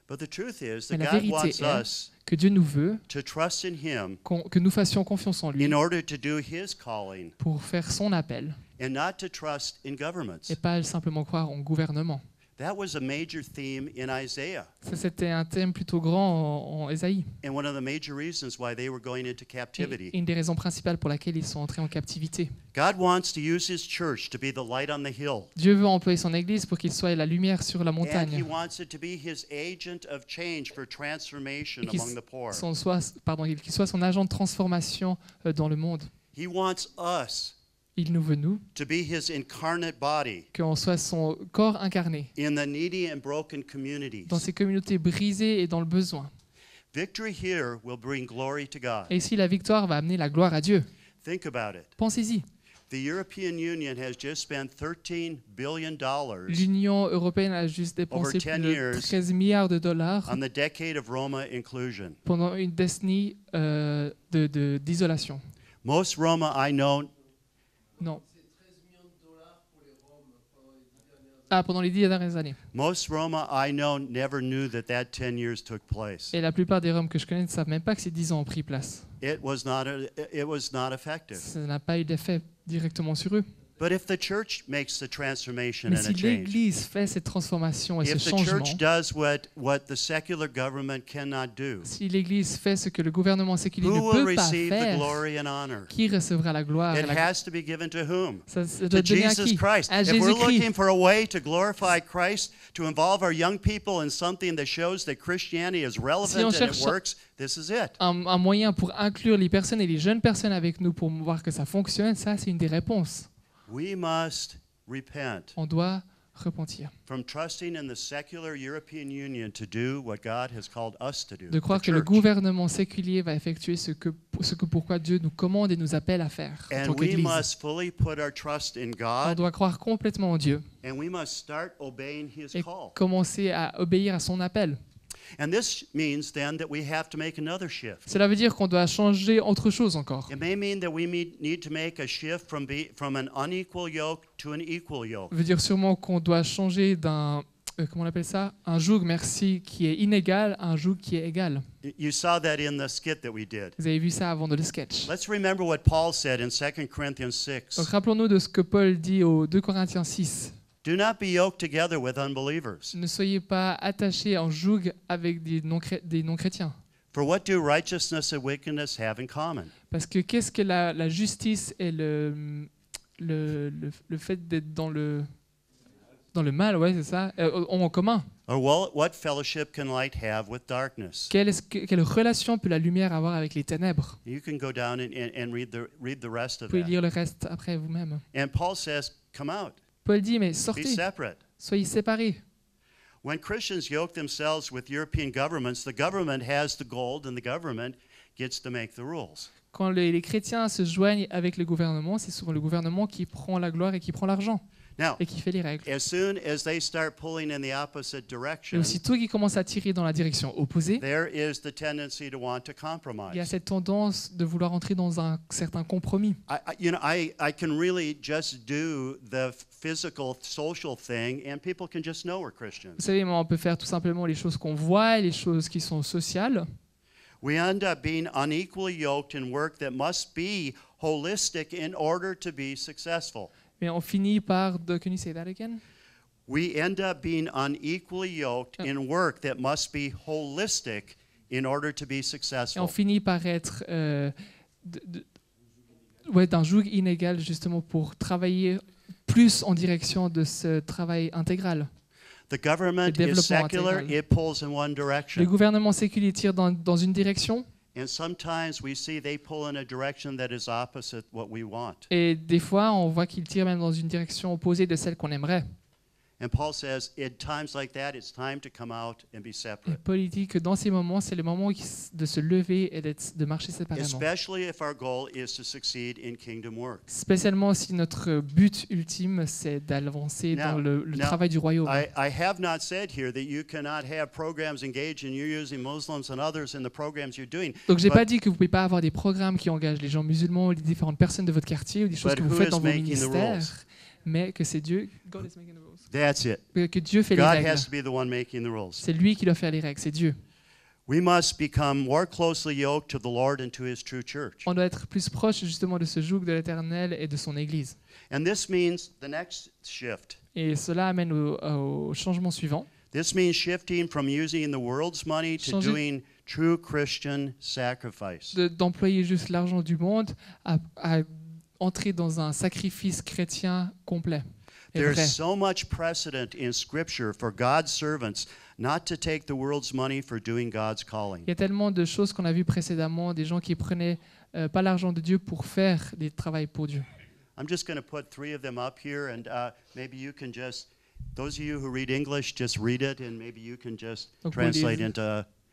But the truth is Mais that la God vérité wants est us que Dieu nous veut, to trust in him que nous fassions confiance en lui in order to do his calling pour faire son appel and not to trust in governments. et pas simplement croire en gouvernement. That was a major theme in Isaiah, Ça, c'était un thème plutôt grand en Ésaïe. and one of the major reasons why they were going into Et captivity. une des raisons principales pour laquelle ils sont entrés en captivité. God wants to use his church to be the light on the hill. Dieu veut employer son Église pour qu'il soit la lumière sur la And he montagne. wants it to be his agent of change for transformation Et qu'il among the poor. qu'il soit son agent de transformation dans le monde. He wants us Il nous veut, nous, to be his incarnate body qu'on soit son corps incarné in the needy and broken communities. dans ces communautés brisées et dans le besoin. Victory here will bring glory to God. Et ici, la victoire va amener la gloire à Dieu. Think about it. Pensez-y. The European Union has just spent $13 billion L'Union européenne a juste dépensé Over plus 10 de years 13 milliards de dollars on the decade of Roma inclusion. pendant une décennie d'isolation. Most Roma I know Non. Ah, pendant les 10 dernières années. Most Roma I know never knew that 10 years took place. Et la plupart des Roms que je connais ne savent même pas que ces 10 ans ont pris place. It was not effective. Ça n'a pas eu d'effet directement sur eux. But if the church makes the transformation Mais and si a change, l'Église fait cette transformation et ce if the changement, church does what the secular government cannot do, si l'Église fait ce que le gouvernement séculier who ne will peut pas receive the faire, glory and honor? qui recevra la gloire et It has to be given to whom? ça doit To être donné à Jesus qui? Christ. À If we're looking Jésus-Christ. for a way to glorify Christ, to involve our young people in something that shows that Christianity is relevant and it cherche- works, this is it. Un moyen pour inclure les personnes et les jeunes personnes avec nous pour voir que ça fonctionne, ça c'est une des réponses. We must repent On doit repentir. from trusting in the secular European Union to do what God has called us to do. De croire the que le church. gouvernement séculier va effectuer ce que pourquoi Dieu nous commande et nous appelle à faire en And tant we qu'Église. must fully put our trust in On God, doit croire complètement en Dieu and we must start obeying His et call. commencer à obéir à son appel. And this means then that we have to make another shift. Cela veut dire qu'on doit changer autre chose encore. It may mean that we need to make a shift from an unequal yoke to an equal yoke. Ça veut dire sûrement qu'on doit changer d'un comment on appelle ça, un joug, merci, qui est inégal à un joug qui est égal. You saw that in the skit that we did. Vous avez vu ça avant de le sketch. Let's remember what Paul said in 2 Corinthians 6. Donc rappelons-nous de ce que Paul dit au 2 Corinthiens 6. Do not be yoked together with unbelievers. Ne soyez pas attachés en joug avec des non-chrétiens. For what do righteousness and wickedness have in common? Parce que qu'est-ce que la justice et le fait d'être dans le mal, ouais, c'est ça, ont en commun? Or what fellowship can light have with darkness? Quelle relation peut la lumière avoir avec les ténèbres? You can go down and read the rest Vous of pouvez that. lire le reste après vous-même. And Paul says, come out, Paul dit, mais be sortez, separate. soyez séparés. When Christians yoke themselves with European governments, the government has the gold and the government gets to make the rules. Quand les chrétiens se joignent avec le gouvernement, c'est souvent le gouvernement qui prend la gloire et qui prend l'argent Now, et qui fait les règles. as soon as they start pulling in the opposite Et direction, aussitôt qu'ils commencent à tirer dans la direction opposée, there is the tendency to want to il y a compromise. cette tendance de vouloir entrer dans un certain compromis. I can really just do the physical, social thing, and people can just know we're Christians. Vous savez, on peut faire tout simplement les choses qu'on voit et les choses qui sont sociales. We end up being unequally yoked in work that must be holistic in order to be successful. Mais on finit par... Can you say that again? We end up being unequally yoked in work that must be holistic in order to be Et on successful. finit par être d'un joug inégal justement pour travailler plus en direction de ce travail intégral. The government Le is développement secular, intégral. it pulls in one Le direction. gouvernement séculier tire dans une direction And sometimes we see they pull in a direction that is opposite what we want. et des fois on voit qu'il tire même dans une direction opposée de celle qu'on aimerait. And Paul says, in times like that, it's time to come out and be Et separate. Paul dit que dans ces moments, c'est le moment de se lever et de marcher séparément. Especially if our goal is to succeed in kingdom work. Spécialement si notre but ultime, c'est d'avancer dans le Now, travail du royaume. I have not said here that you cannot have programs engaged and you're using Muslims and others in the programs you're doing. Donc j'ai but- pas dit que vous pouvez pas avoir des programmes qui engagent les gens musulmans ou les différentes personnes de votre quartier ou des choses But que vous who faites is dans vos making the ministères, rules? mais que c'est Dieu. God is making the rules. That's it. Que Dieu fait les God règles. has to be the one making the rules. C'est lui qui doit faire les règles, c'est Dieu. We must become more closely yoked to the Lord and to His true church. On doit être plus proche justement de ce joug de l'Éternel et de son Église. And this means the next shift. Et cela amène au changement suivant. This means shifting from using the world's money to Changer- doing true Christian sacrifice. D'employer juste l'argent du monde à entrer dans un sacrifice chrétien complet et vrai. There's so much precedent in Scripture for God's servants not to take the world's money for doing God's calling. Il y a tellement de choses qu'on a vues précédemment, des gens qui prenaient pas l'argent de Dieu pour faire des travaux pour Dieu. I'm just going to put 3 of them up here, and maybe you can just, those of you who read English, just read it, and maybe you can just Donc, pour translate les- into.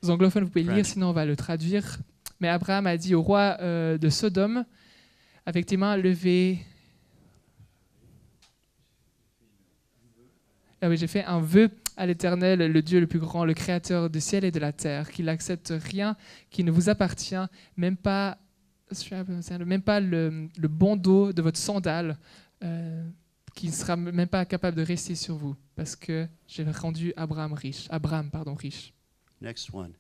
Les anglophones, vous pouvez le lire, French. sinon on va le traduire. Mais Abraham a dit au roi de Sodome, avec tes mains levées... Ah oui, j'ai fait un vœu à l'Éternel, le Dieu le plus grand, le Créateur du ciel et de la terre, qu'il n'accepte rien qui ne vous appartient, même pas le bandeau de votre sandale, qui ne sera même pas capable de rester sur vous, parce que j'ai rendu Abraham riche. Next one.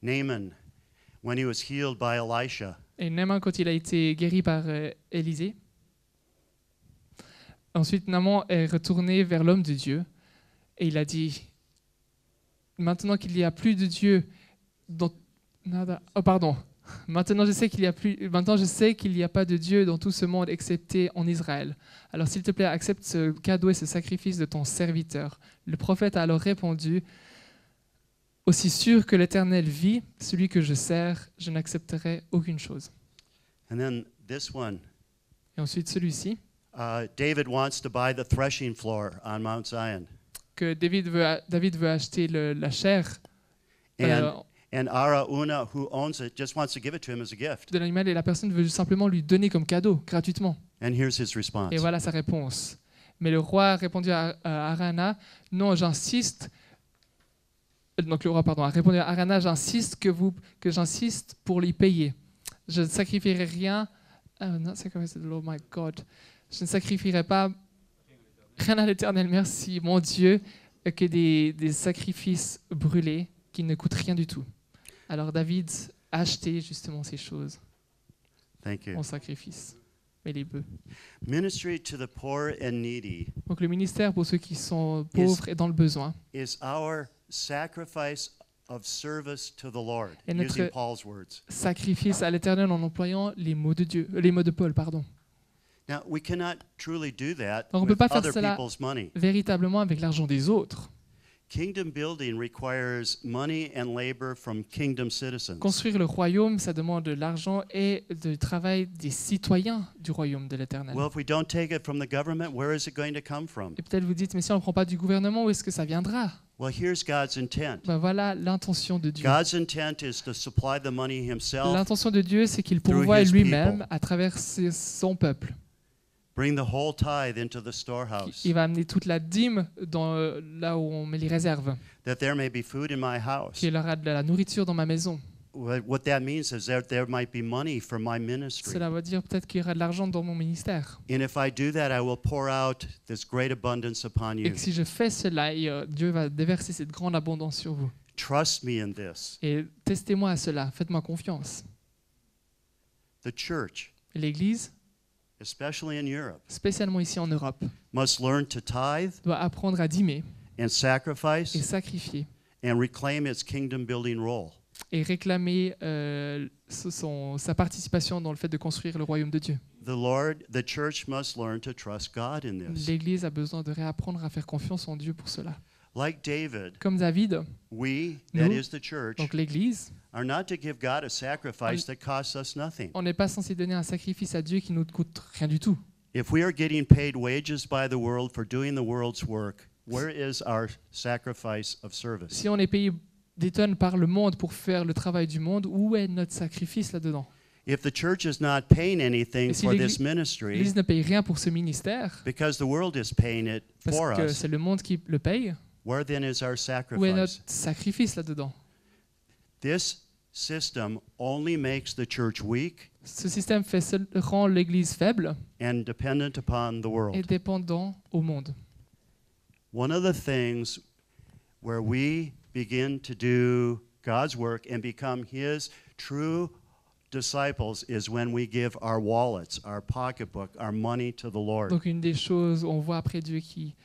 Naaman, when he was healed by Elisha, Et Naaman, quand il a été guéri par Élisée, ensuite Naaman est retourné vers l'homme de Dieu et il a dit, maintenant qu'il n'y a plus de Dieu dans... Oh pardon. Maintenant je sais qu'il n'y a pas de Dieu dans tout ce monde excepté en Israël. Alors s'il te plaît, accepte ce cadeau et ce sacrifice de ton serviteur. Le prophète a alors répondu, aussi sûr que l'Éternel vit, celui que je sers, je n'accepterai aucune chose. and then this one. Et ensuite celui-ci, David wants to buy the threshing floor on Mount Zion. que David veut acheter la chair And Araunah, who owns it, just wants to give it to him as a gift. de l'animal et la personne veut simplement lui donner comme cadeau, gratuitement. And here's his response. Et voilà sa réponse. Mais le roi a répondu à Araunah, non, j'insiste. Donc le roi, a répondu à Araunah, que j'insiste pour lui payer. Je ne sacrifierai rien. Not sacrifice to the Lord my God. Je ne sacrifierai pas rien à l'Éternel, merci, mon Dieu, que des sacrifices brûlés qui ne coûtent rien du tout. Alors David a acheté justement ces choses Thank you. en sacrifice. Mais les bœufs. Ministry to the poor and needy Donc le ministère pour ceux qui sont pauvres et dans le besoin. is our sacrifice of service to the Lord, Et notre- using Paul's words. Sacrifice à l'Éternel en employant les mots de Dieu, les mots de Paul, pardon. Now, we cannot truly do that Alors, on peut with pas faire other cela. people's money. Véritablement avec l'argent des autres. Kingdom building requires money and labor from kingdom citizens. Construire le royaume, ça demande de l'argent et du travail des citoyens du royaume de l'Éternel. Well, if we don't take it from the government, where is it going to come from? Et peut-être vous dites, mais si on ne prend pas du gouvernement, où est-ce que ça viendra? Well, here's God's intent. Ben voilà l'intention de Dieu. God's intent is to supply the money himself, L'intention de Dieu, c'est qu'il through pourvoie his lui-même people. à travers son peuple. bring the whole tithe into the storehouse, Il va amener toute la dîme là où on met les réserves. that there may be food in my house. Qu'il y aura de la nourriture dans ma maison. What that means is that there might be money for my ministry. Cela veut dire peut-être qu'il y aura de l'argent dans mon ministère. And if I do that, I will pour out this great abundance upon Et you. que si je fais cela, Dieu va déverser cette grande abondance sur vous. Trust me in this. Et testez-moi à cela, faites-moi confiance. The church, Et l'Église, especially in Europe, spécialement ici en Europe, must learn to tithe doit apprendre à dîmer and et sacrifice sacrifier and reclaim its kingdom building role. et réclamer sa participation dans le fait de construire le royaume de Dieu. The church must learn to trust God in this. L'Église a besoin de réapprendre à faire confiance en Dieu pour cela. Like David, Comme David, we, that Nous, is the church, donc l'Église, are not to give God a sacrifice that costs us nothing. on n'est pas censé donner un sacrifice à Dieu qui ne nous coûte rien du tout. If we are getting paid wages by the world for doing the world's work, where is our sacrifice of service? Si on est payé des tonnes par le monde pour faire le travail du monde, où est notre sacrifice là-dedans? If the church is not paying anything Et si for l'Église- this ministry, L'Église ne paye rien pour ce ministère, because the world is paying it for parce que us, c'est le monde qui le paye. where then is our Où est notre sacrifice? sacrifice là-dedans? This system only makes the church weak Ce système rend l'Église faible and dependent upon the et world. dépendant au monde. One of the things where we begin to do God's work and become His true disciples is when we give our wallets, our pocketbook, our money to the Lord. Donc une des choses où on voit après Dieu qui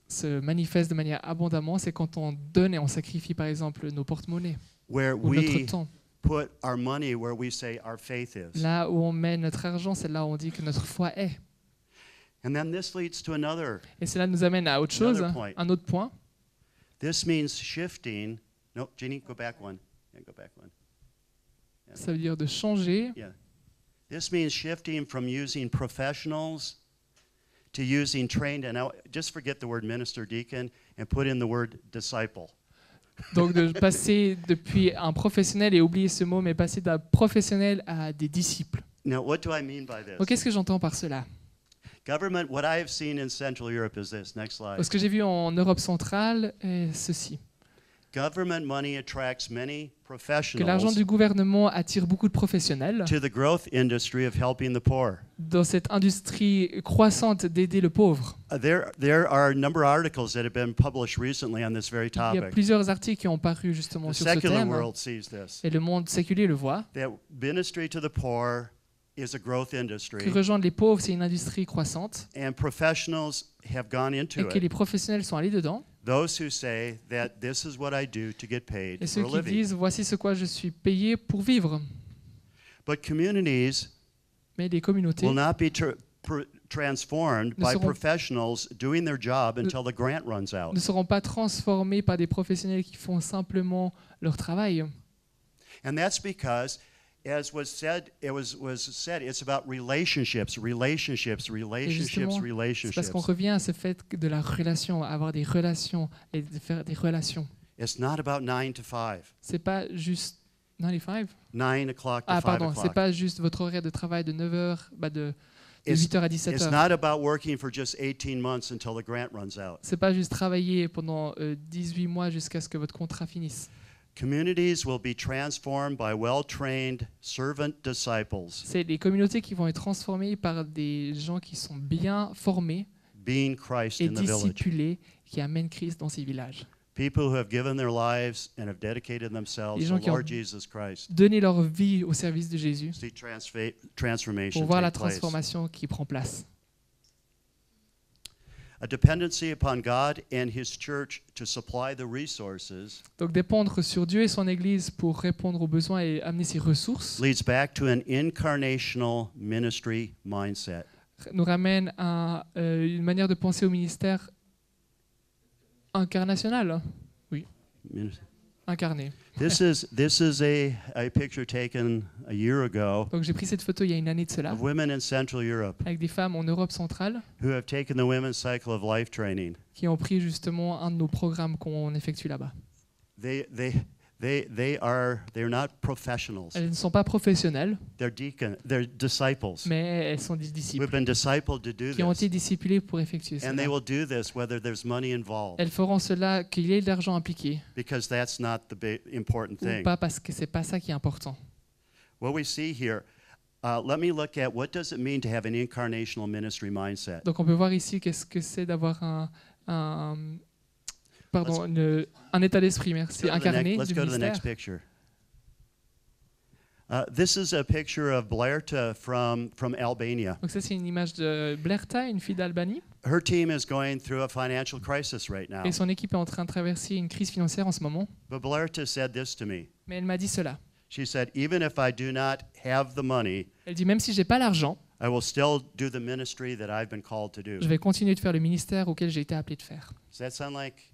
se manifeste de manière abondamment, c'est quand on donne et on sacrifie par exemple nos porte-monnaies Where ou notre we temps. put our money where we say our faith is. Là où on met notre argent, c'est là où on dit que notre foi est. And then this leads to another. Et cela nous amène à autre chose, Another point. un autre point. This means shifting. No, Jeannie, go back one. Yeah, go back one. Ça veut dire de changer. Yeah. This means shifting from using professionals to using trained, and now just forget the word minister, deacon, and put in the word disciple. Donc de passer depuis un professionnel, et oublier ce mot, mais passer d'un professionnel à des disciples. Now, what do I mean by this? Donc qu'est-ce que j'entends par cela? Government, what I have seen in Central Europe is this. Next slide. Ce que j'ai vu en Europe centrale est ceci. Government money attracts many Que l'argent professionals du gouvernement attire beaucoup de professionnels to the growth industry of helping the poor. dans cette industrie croissante d'aider le pauvre. There are a number of articles that have been published recently on this very Il y a topic. plusieurs articles qui ont paru justement The sur ce secular thème, world sees this. et le monde séculier le voit. That ministry to the poor is a growth Que industry, rejoindre les pauvres, c'est une industrie croissante, and professionals have gone et into que it. les professionnels sont allés dedans. Those who say that this is what I do to get paid Et ceux for a qui living. disent, voici ce quoi je suis payé pour vivre. But communities Mais les communautés will not be transformed Ne by seront- professionals doing their job until the grant runs out. ne seront pas transformés par des professionnels qui font simplement leur travail. And that's because, as was said, it's about relationships, relationships, relationships, justement, C'est relationships. parce qu'on revient à ce fait de la relation, avoir des relations et de faire des relations. It's not about 9 to 5, C'est pas juste 95. 9 o'clock to Ah 5 pardon, c'est o'clock. pas juste votre horaire de travail de 9h, de It's- 8h à It's 17h. not about working for just 18 months until the grant runs out. C'est pas juste travailler pendant 18 mois jusqu'à ce que votre contrat finisse. Communities will be transformed by well-trained servant disciples, C'est les communautés qui vont être transformées par des gens qui sont bien formés being Christ et in the village. discipulés, qui amènent Christ dans ces villages. People who have given their lives and have dedicated themselves Les to gens qui ont Lord Jesus Christ. Donner leur vie au service de Jésus See transformation pour voir la take place. transformation qui prend place. A dependency upon God and His church to supply the resources Donc dépendre sur Dieu et son Église pour répondre aux besoins et amener ses ressources leads back to an incarnational ministry mindset. nous ramène à une manière de penser au ministère incarnational, incarné. This is a picture taken a year ago Donc j'ai pris cette photo il y a une année de cela of women in Central Europe avec des femmes en Europe centrale who have taken the women's cycle of life training. qui ont pris justement un de nos programmes qu'on effectue là-bas. They're not professionals. Elles ne sont pas professionnelles, They're disciples. mais elles sont des We've disciples been discipled to do qui ont été this. discipulées pour effectuer And they cela. will do this whether there's money involved, Elles feront cela qu'il y ait de l'argent impliqué because that's not the important ou thing. pas parce que c'est pas ça qui est important. What we see here, let me look at what does it mean to have an incarnational ministry mindset. Donc on peut voir ici qu'est-ce que c'est d'avoir un état d'esprit, merci, incarné Let's du go to the next ministère. picture. This is a picture of Blerta from Albania. Donc ça c'est une image de Blerta, une fille d'Albanie, Her team is going through a financial crisis right now. et son équipe est en train de traverser une crise financière en ce moment. But Blerta said this to me. Mais elle m'a dit cela. She said, even if I do not have the money, Elle dit même si j'ai pas l'argent, I will still do the ministry that I've been called to do. je vais continuer de faire le ministère auquel j'ai été appelé de faire. Does that sound like?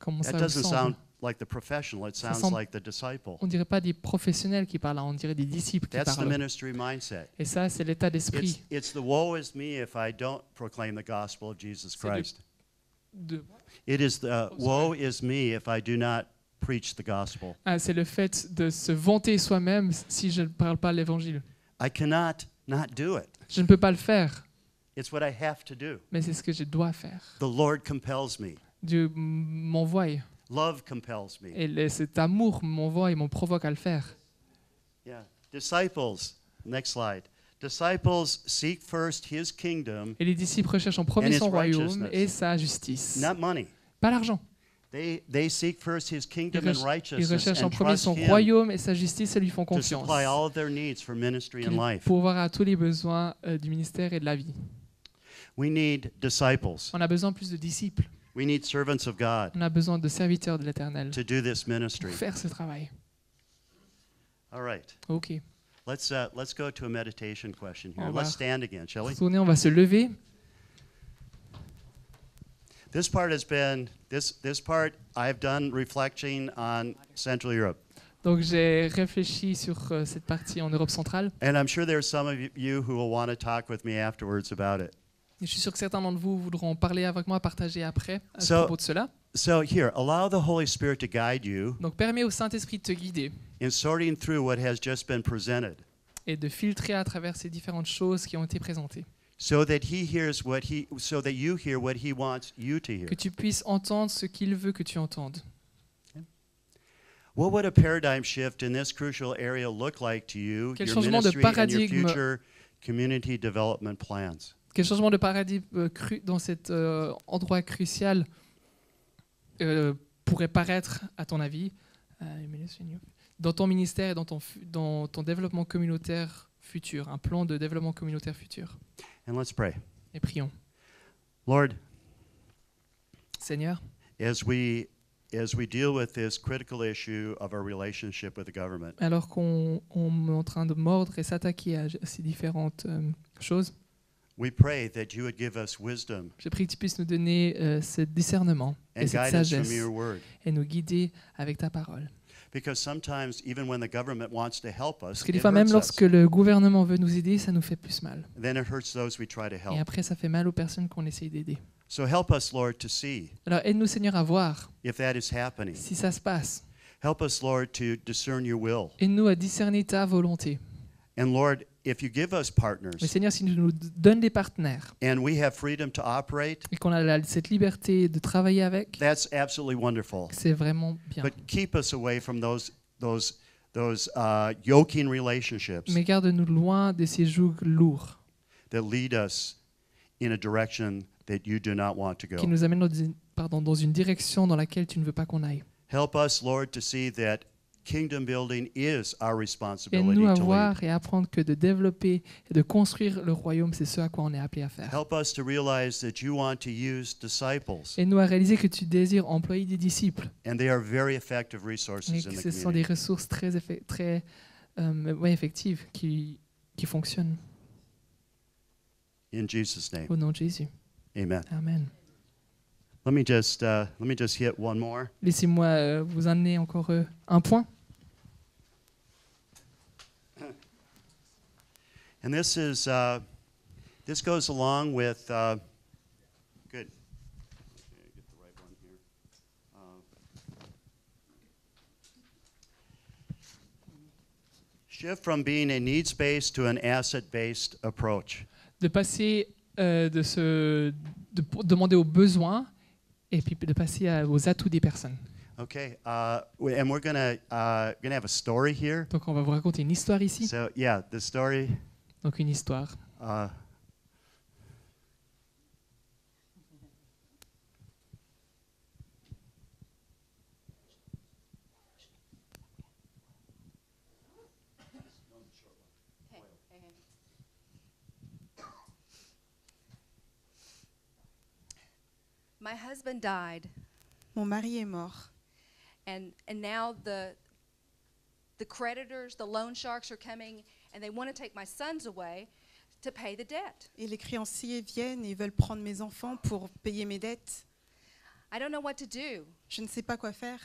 Comment That ça vous doesn't semble? sound like the professional. It sounds semble- like the disciple. On dirait pas des professionnels qui parlent, là, on dirait des disciples qui That's the parlent. ministry mindset. Et ça c'est l'état d'esprit. It's the woe is me if I don't proclaim the gospel of Jesus C'est le- Christ. de- It is the woe is me if I do not preach the gospel. c'est le fait de se vanter soi-même si je ne parle pas l'évangile. I cannot not do it. Je ne peux pas le faire, It's what I have to do. mais c'est ce que je dois faire. The Lord compels me. Dieu m'envoie Love compels me. et cet amour m'envoie et me provoque à le faire. Yeah. Disciples. Next slide. Disciples seek first his kingdom, Et les disciples recherchent en premier And his son royaume righteousness. et sa justice. not money. Pas l'argent. They seek first his Ils, kingdom and ils righteousness recherchent en and premier trust son him royaume et sa justice et lui font to confiance. supply all of their needs for ministry and life. Pour voir à tous les besoins du ministère et de la vie. We need disciples. On a besoin plus de disciples. We need servants of God On a besoin de serviteurs de l'Éternel to do this pour ministry. faire ce travail. All right. Ok. Let's go to a meditation question here. On va Let's stand again, shall we? Retournez, on va se lever. This part has been this part I've done reflecting on Central Europe. Donc j'ai réfléchi sur cette partie en Europe centrale. And I'm sure there's some of you who will want to talk with me afterwards about it. Et je suis sûr que certains d'entre vous voudront parler avec moi, partager après à So- propos de cela. So here, allow the Holy Spirit to guide you Donc permets au Saint-Esprit de te guider in sorting through what has just been presented, et de filtrer à travers ces différentes choses qui ont été présentées. so that you hear what he wants you to hear. Que tu puisses entendre ce qu'il veut que tu entendes. What would a paradigm shift in this crucial area look like to you, Quel your changement de ministry and your paradigme- future community development plans? Quel changement de paradigme dans cet endroit crucial pourrait paraître, à ton avis, dans ton ministère et dans ton développement communautaire futur, un plan de développement communautaire futur? And let's pray. Et prions. Lord, Seigneur, as we deal with this critical issue of our relationship with the government, alors qu'on est en train de mordre et s'attaquer à ces différentes choses, we pray that you would give us wisdom je prie que tu puisses nous donner ce discernement et and cette guidance sagesse from your word. et nous guider avec ta parole. Because sometimes, even when the government wants to help us, Parce que des it fois, même hurts us. lorsque le gouvernement veut nous aider, ça nous fait plus mal. Then it hurts those we try to Et help. après, ça fait mal aux personnes qu'on essaye d'aider. So help us, Lord, to see Alors aide-nous, Seigneur, à voir if that is happening. si ça se passe. Help us, Lord, to discern your will. Aide-nous à discerner ta volonté. And Lord, if you give us Mais partners Seigneur, si tu nous donnes des partenaires and we have freedom to operate, et qu'on a cette liberté de travailler avec, that's absolutely wonderful. c'est vraiment bien. But keep us away from those yoking relationships Mais garde-nous loin de ces jougs lourds that lead us in a direction that you do not want to qui go. nous amènent dans une direction dans laquelle tu ne veux pas qu'on aille. Help us, Lord, to see that kingdom building is our responsibility Aide-nous à to lead. voir et à apprendre que de développer et de construire le royaume, c'est ce à quoi on est appelé à faire. Help us to realize that you want to use disciples, Aide-nous à réaliser que tu désires employer des disciples and they are very effective resources et in que the ce sont des community. ressources très effectives qui fonctionnent. In Jesus' name, Au nom de Jésus. amen. Amen. Let me just hit one more. Laissez-moi vous amener encore un point. And this goes along with good. Okay, get the right one here. Shift from being a needs-based to an asset-based approach. De passer de demander aux besoins et puis de passer aux atouts des personnes. Okay, and we're gonna have a story here. Donc on va vous raconter une histoire ici. So yeah, the story. Donc une histoire. My husband died, Mon mari est mort. and now the creditors, the loan sharks are coming, and they want to take my sons away to pay the debt. Et les créanciers viennent et veulent prendre mes enfants pour payer mes dettes. I don't know what to do. Je ne sais pas quoi faire.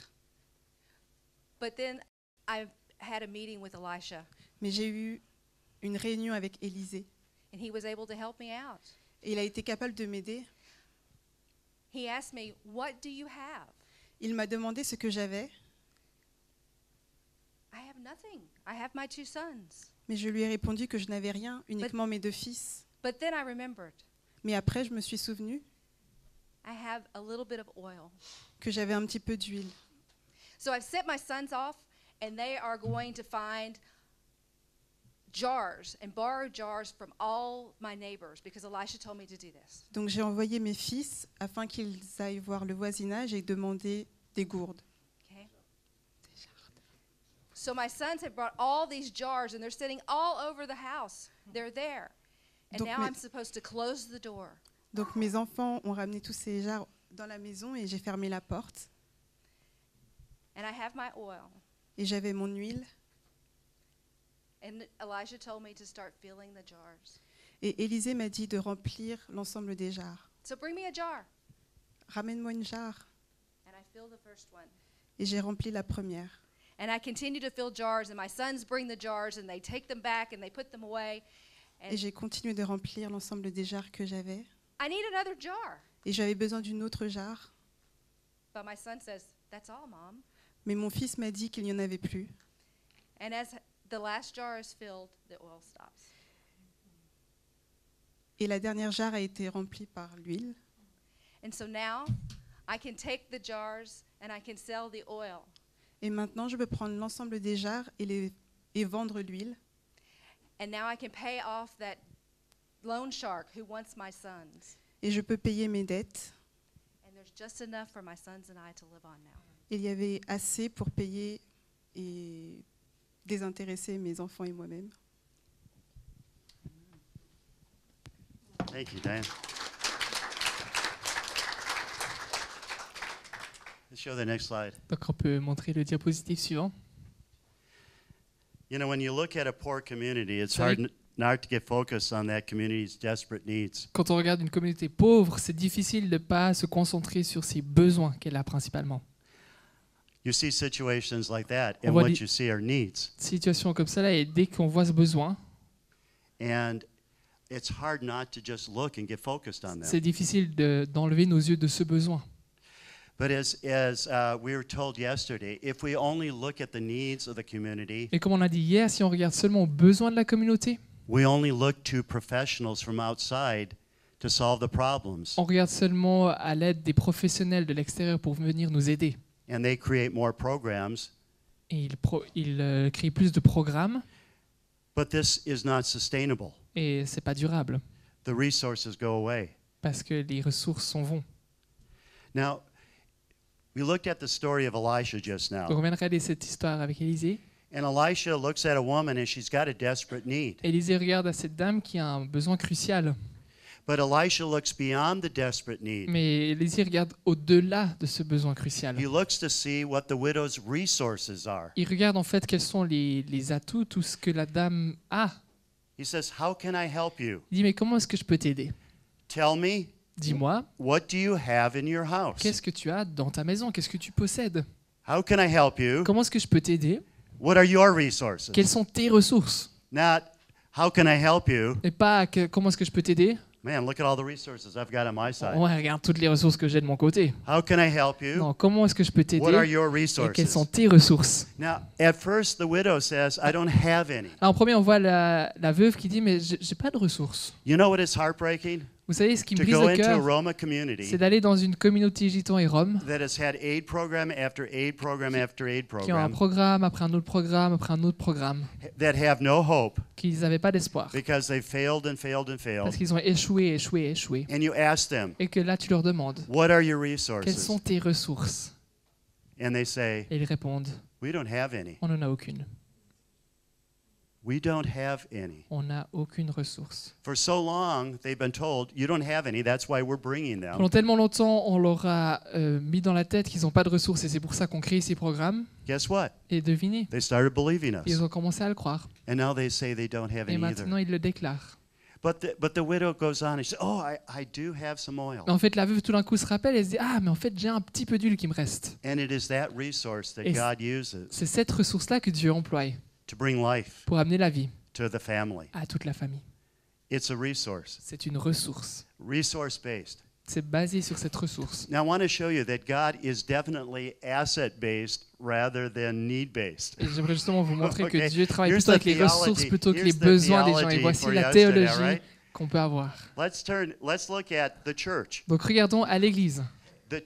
But then I had a meeting with Elisha, Mais j'ai eu une réunion avec Élisée. and he was able to help me out. Et il a été capable de m'aider. He asked me, "What do you have?" Il m'a demandé ce que j'avais, I have nothing. I have my 2 sons. mais je lui ai répondu que je n'avais rien, uniquement mes 2 fils. But then I remembered, Mais après, je me suis souvenu I have a little bit of oil. que j'avais un petit peu d'huile. So I've sent my sons off, and they are going to find jars and borrow jars from all my neighbors, because Elisha told me to do this. Donc j'ai envoyé mes fils afin qu'ils aillent voir le voisinage et demander des gourdes. Okay? So my sons have brought all these jars and they're sitting all over the house. They're there. And Donc now mes- I'm supposed to close the door. Donc mes enfants ont ramené tous ces jarres dans la maison et j'ai fermé la porte. And I have my oil. Et j'avais mon huile. And Elijah told me to start filling the jars. Et Élisée m'a dit de remplir l'ensemble des jarres. So bring me a jar. Ramène-moi une jarre. And I fill the first one. Et j'ai rempli la première. And I continue to fill jars, and my sons bring the jars, and they take them back, and they put them away. Et j'ai continué de remplir l'ensemble des jarres que j'avais. I need another jar. Et j'avais besoin d'une autre jarre. But my son says, that's all, Mom. Mais mon fils m'a dit qu'il n'y en avait plus. And as the last jar is filled, the oil stops. Et la dernière jarre a été remplie par l'huile. And so now I can take the jars and I can sell the oil. Et maintenant, je peux prendre l'ensemble des jarres et vendre l'huile. And now I can pay off that loan shark who wants my sons. Et je peux payer mes dettes. And there's just enough for my sons and I to live on now. Il y avait assez pour payer et désintéresser mes enfants et moi-même. Thank you, Dan. Let's show the next slide. Donc on peut montrer le diapositive suivant. You know, when you look at a poor community, it's C'est vrai hard not to get focused on that community's desperate needs. Quand on regarde une communauté pauvre, c'est difficile de ne pas se concentrer sur ses besoins qu'elle a principalement. You see situations like that, On and voit what des- you see are needs. Situation comme ça, là, et dès qu'on voit ce besoin, And it's hard not to just look and get focused on them. c'est difficile d'enlever nos yeux de ce besoin. But as we were told yesterday, if we only look at the needs of the community, Et comme on a dit hier, si on regarde seulement aux besoins de la communauté, we only look to professionals from outside to solve the problems. on regarde seulement à l'aide des professionnels de l'extérieur pour venir nous aider. And they create more programs, Et ils créent plus de programmes, but this is not sustainable. et c'est pas durable, The resources go away. parce que les ressources s'en vont. Now, we looked at the story of Elisha just Donc now. on vient de regarder cette histoire avec Élisée. And Elisha looks at a woman and she's got a desperate need. Élisée regarde à cette dame qui a un besoin crucial. But Elisha looks beyond the desperate need. Mais Élisée regarde au-delà de ce besoin crucial. He looks to see what the widow's resources are. Il regarde en fait quels sont les atouts, tout ce que la dame a. He says, "How can I help you? Il dit, mais comment est-ce que je peux t'aider? Tell me, Dis-moi, what do you have in your house? qu'est-ce que tu as dans ta maison? Qu'est-ce que tu possèdes? How can I help you? Comment est-ce que je peux t'aider? What are your resources?" Quelles sont tes ressources? Not, "How can I help you?" Et pas comment est-ce que je peux t'aider? Man, look at all the resources I've got on my side. Ouais, regarde toutes les ressources que j'ai de mon côté. How can I help you? Non, comment est-ce que je peux What are t'aider? your Et quelles sont resources? tes ressources? Now, at first, the widow says, "I don't have any." Alors, en premier, on voit la veuve qui dit, mais j'ai pas de ressources. You know what is heartbreaking? Vous savez, ce qui me To brise go le into a cœur, Roma community c'est d'aller dans une communauté gitan et rome that has had aid program after aid program after aid qui ont un program programme après un autre programme après un autre programme, that have no hope qu'ils n'avaient pas d'espoir, because they failed and failed and failed. parce qu'ils ont échoué, échoué, échoué. And you ask them, Et que là, tu leur demandes, "What are your quelles resources?" sont tes ressources? And they say, Et ils répondent, "We don't have any. on n'en a aucune. We don't have any." On n'a aucune ressource. For so long, they've been told, "You don't have any. That's why we're bringing them." Pendant tellement longtemps, on leur a mis dans la tête qu'ils n'ont pas de ressources et c'est pour ça qu'on crée ces programmes. Guess what? Et devinez, They started believing us. ils ont commencé à le croire. And now they say they don't have Et any maintenant, either. ils le déclarent. But the widow goes on and she says, "Oh, I do have some oil." Mais en fait, la veuve, tout d'un coup, se rappelle et se dit, ah, mais en fait, j'ai un petit peu d'huile qui me reste. And it is that resource that Et God uses C'est cette ressource-là que Dieu emploie to bring life pour amener la vie to the family. à toute la famille. It's a resource, C'est une ressource. resource-based. C'est basé sur cette ressource. Now, I want to show you that God is definitely asset-based rather than need-based. Et j'aimerais justement vous montrer Okay. que Dieu travaille Here's plutôt avec the les ressources theology. plutôt que les Here's the besoins des gens. Et theology voici for la yesterday, théologie right? qu'on peut avoir. Let's look at the church. Donc regardons à l'Église. The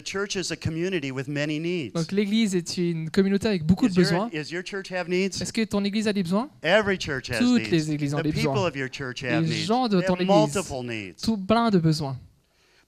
church is a community with many needs. Donc l'Église est une communauté avec beaucoup de besoins. Is your church have needs? Est-ce que ton Église a des besoins? Every church has Toutes needs. les églises ont The des people besoins. of your church have Les needs. gens de They ton have église. multiple needs. Tout plein de besoins.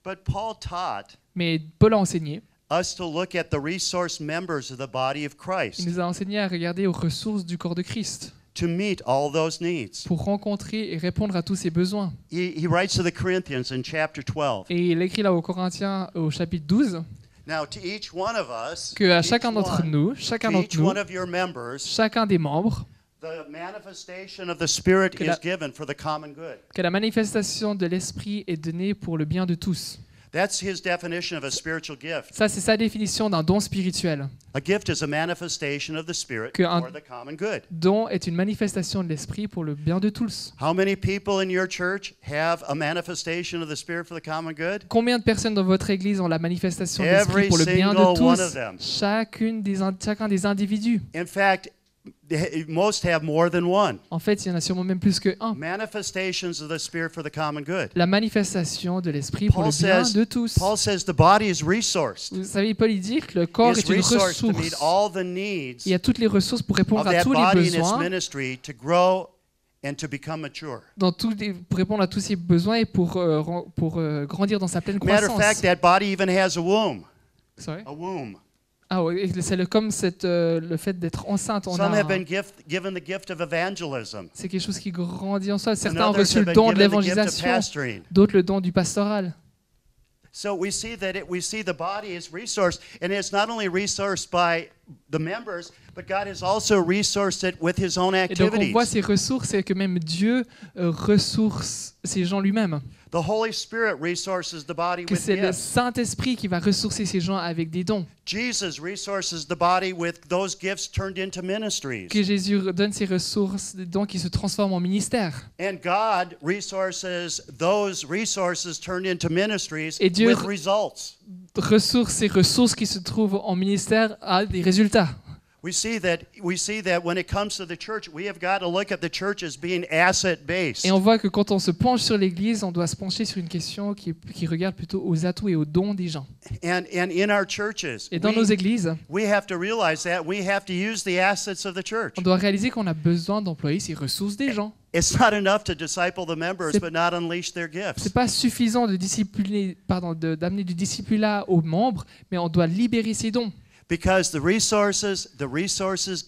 But Paul taught Mais Paul a enseigné us to look at the resource members of the body of Il Christ nous a enseigné à regarder aux ressources du corps de Christ to meet all those needs. pour rencontrer et répondre à tous ces besoins. He writes to the Corinthians in chapter 12. Et il écrit là aux Corinthiens au chapitre 12 Now, to each one of us, que à each chacun d'entre one- nous, to each one of your members, chacun des membres, the manifestation of the Spirit Que is la- given for the common good. que la manifestation de l'Esprit est donnée pour le bien de tous. That's his definition of a spiritual gift. Ça, c'est sa définition d'un don spirituel. A gift is a manifestation of the Spirit Que un- for the common good. Don est une manifestation de l'Esprit pour le bien de tous. How many people in your church have a manifestation of the Spirit for the common good? Combien de personnes dans votre église ont la manifestation de l'Esprit Every pour le bien single de one of tous? them. Chacun des individus. In fact, most have more than one. En fait, il y en a sûrement même plus que un. Manifestations of the Spirit for the common good. La manifestation de l'Esprit pour Paul le bien says, de tous. Paul says the body is resourced. Vous savez, Paul il dit que le corps It's est une resourced to meet ressource. all the needs Il y a toutes les ressources pour of répondre à that tous les body in its besoins, ministry to grow and to become mature. pour répondre à tous ces besoins et pour grandir dans sa pleine Matter of fact, croissance. that body even has a womb. Sorry. A womb. Ah ouais, c'est comme le fait d'être enceinte. Some have been given the gift of evangelism. C'est quelque chose qui grandit en soi. And Certains ont others reçu have le been don de given the gift of l'évangélisation, pastoring. d'autres le don du pastoral. So we see the body is resourced, and it's not only resourced by the members, but God has also resourced it with His own Et donc on activities. voit ces ressources et que même Dieu ressource ces gens lui-même. The Holy Spirit resources the body Que with c'est le gifts. Saint-Esprit qui va ressourcer ces gens avec des dons. Jesus resources the body with those gifts turned into ministries. Que Jésus donne ces ressources, des dons qui se transforment en ministère. And God resources those resources turned into ministries Et Dieu with results. Ressources, ces ressources qui se trouvent en ministère à des résultats. We see that when it comes to the church, we have got to look at the church as being asset-based. Et on voit que quand on se penche sur l'Église, on doit se pencher sur une question qui regarde plutôt aux atouts et aux dons des gens. And in our churches, Et dans nos églises, we have to realize that we have to use the assets of the church. on doit réaliser qu'on a besoin d'employer ces ressources des gens. It's not enough to disciple the members C'est- but not unleash their gifts. C'est pas suffisant d'amener du discipulat aux membres, mais on doit libérer ces dons. Because the resources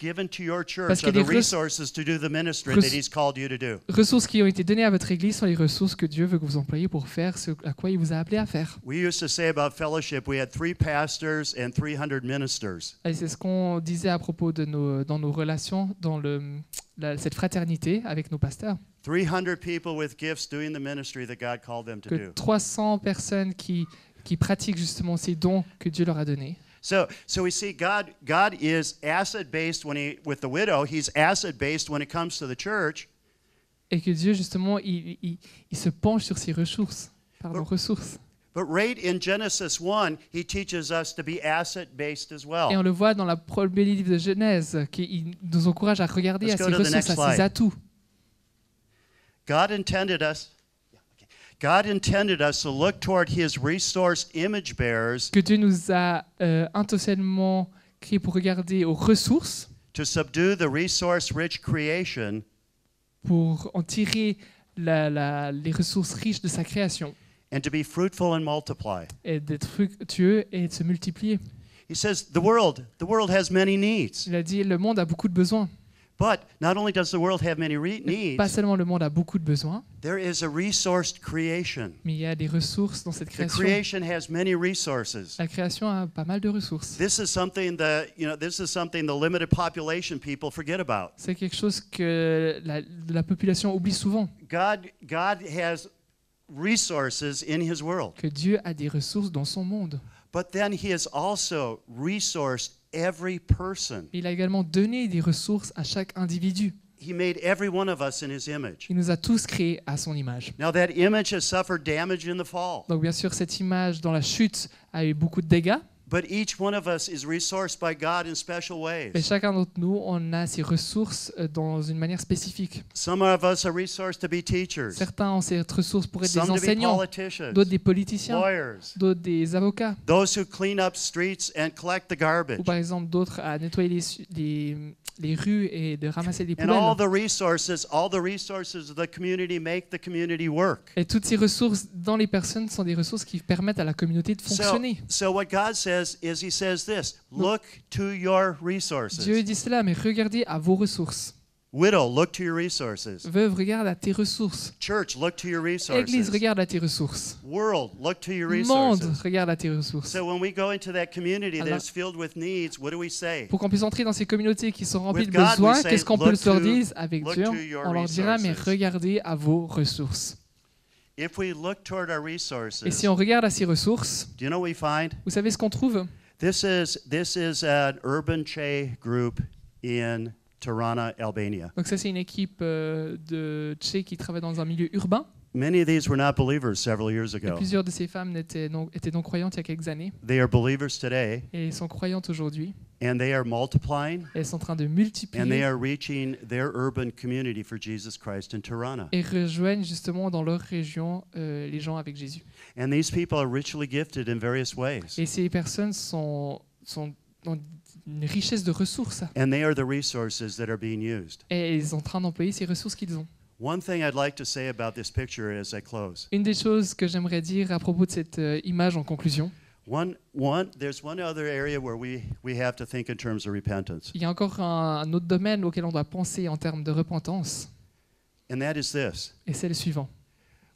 given to your Parce church que are the les resources to do the ministry res- that He's called you to do. Ressources qui ont été données à votre Église sont les ressources que Dieu veut que vous employiez pour faire ce à quoi il vous a appelé à faire. We used to say about fellowship, we had 3 pastors and 300 ministers. Et c'est ce qu'on disait à propos de dans nos relations, dans cette fraternité avec nos pasteurs, 300 people with gifts doing the ministry that God called them to que do. 300 personnes qui pratiquent justement ces dons que Dieu leur a donnés. So we see God is asset-based with the widow, He's asset-based when it comes to the church. Et que Dieu, justement, il se penche sur ces ressources. Ressources. But right in Genesis 1, He teaches us to be asset-based as Et well. on le voit dans le premier livre de Genèse, qui nous encourage à regarder Let's à go ces to the ressources, next à ces slide. atouts. God intended us to look toward His resource image bearers Que Dieu nous a intentionnellement créés pour regarder aux ressources, to subdue the resource-rich creation pour en tirer les ressources riches de sa création, and to be fruitful and multiply. et d'être fructueux et de se multiplier. He says the world has many needs. Il a dit, le monde a beaucoup de besoins. But not only does the world have many Pas needs, seulement le monde a beaucoup de besoins, there is a resourced creation. mais il y a des ressources dans cette The création. creation has many resources. La création a pas mal de ressources. This is something the limited population people forget about. C'est quelque chose que la population oublie souvent, God has resources in His world. que Dieu a des ressources dans son monde. But then He has also resourced every person. Il a également donné des ressources à chaque individu. He made every one of us in His image. Il nous a tous créés à son image. Now that image has suffered damage in the fall. Donc bien sûr, cette image dans la chute a eu beaucoup de dégâts, But each one of us is resourced by God in special mais ways. chacun d'entre nous, on a ses ressources dans une manière spécifique. Some of us are resourced to be teachers, Certains ont ces ressources pour être des some to be enseignants, politicians, d'autres des politiciens, lawyers, d'autres des avocats, those who clean up streets and collect the ou garbage. par exemple d'autres à nettoyer les rues et de ramasser des And all poubelles. the resources of the community make the community work. Et toutes ces ressources dans les personnes sont des ressources qui permettent à la communauté de fonctionner. So what God says is he says this, look to your Dieu resources. dit cela, mais regardez à vos ressources. Widow, look to your resources. Veuve, regarde à tes ressources. Church, look to your Église, resources. regarde à tes ressources. World, look to your Monde, resources. regarde à tes ressources. So when we go into that community Alors- that's filled with needs, what do we say? Pour qu'on puisse entrer dans ces communautés qui sont remplies With de God, besoins, we say, qu'est-ce qu'on peut look leur to- dire avec look Dieu? to your On leur dira, mais resources. regardez à vos ressources. If we look toward our Et resources, si on regarde à ces ressources, do you know what we find? vous savez ce qu'on trouve? This is an urban Che group in Tirana, Albania. Donc ça, c'est une équipe de Tchèques qui travaille dans un milieu urbain. Many of these were not believers several years Et ago. plusieurs de ces femmes étaient non croyantes il y a quelques années. They are believers today, Et elles sont croyantes aujourd'hui. and they are multiplying, Elles sont en train de and they multiplier are reaching their urban community for Jesus Christ in Tirana. et rejoignent justement dans leur région les gens avec Jésus. And these people are richly gifted in various ways. Et ces personnes ont une richesse de ressources. And they are the resources that are being used. Et ils sont en train d'employer ces ressources qu'ils ont. One thing I'd like to say about this picture as I close. Une des choses que j'aimerais dire à propos de cette image en conclusion, There's one other area where we have to think in terms of repentance. il y a encore un autre domaine auquel on doit penser en termes de repentance, And that is this. et c'est le suivant.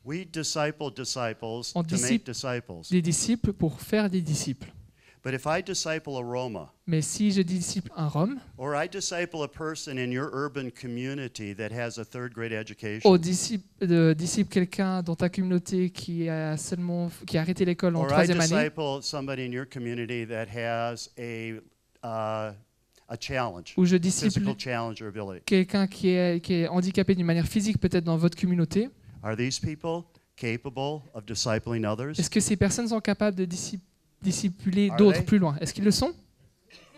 We disciple disciples On to make disciple disciples. Des disciples pour faire des disciples. But if I disciple a Roma, Mais si je disciple un Rome, or I disciple a person in your urban community that has a third grade education, ou disciple quelqu'un dans ta communauté qui a arrêté l'école en or I troisième année, disciple somebody in your community that has a challenge, ou je disciple physical challenge or ability, quelqu'un qui est handicapé d'une manière physique peut-être dans votre communauté, are these people capable of discipling others? est-ce que ces personnes sont capables de discipuler Are d'autres they? plus loin? Est-ce qu'ils le sont?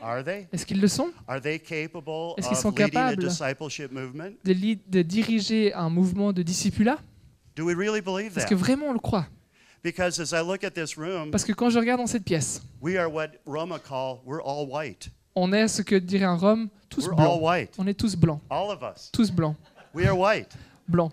Are they? Est-ce qu'ils le sont? Are they capable Est-ce qu'ils sont of leading a capables discipleship movement? De diriger un mouvement de discipulat? Do we really believe Est-ce que that? vraiment on le croit? Because as I look at this room, Parce que quand je regarde dans cette pièce, we are what Roma call, we're all white. on est ce que dirait un Rome, tous We're all blancs. white. On est tous blancs. All of us. Tous blancs. We are white. Blancs.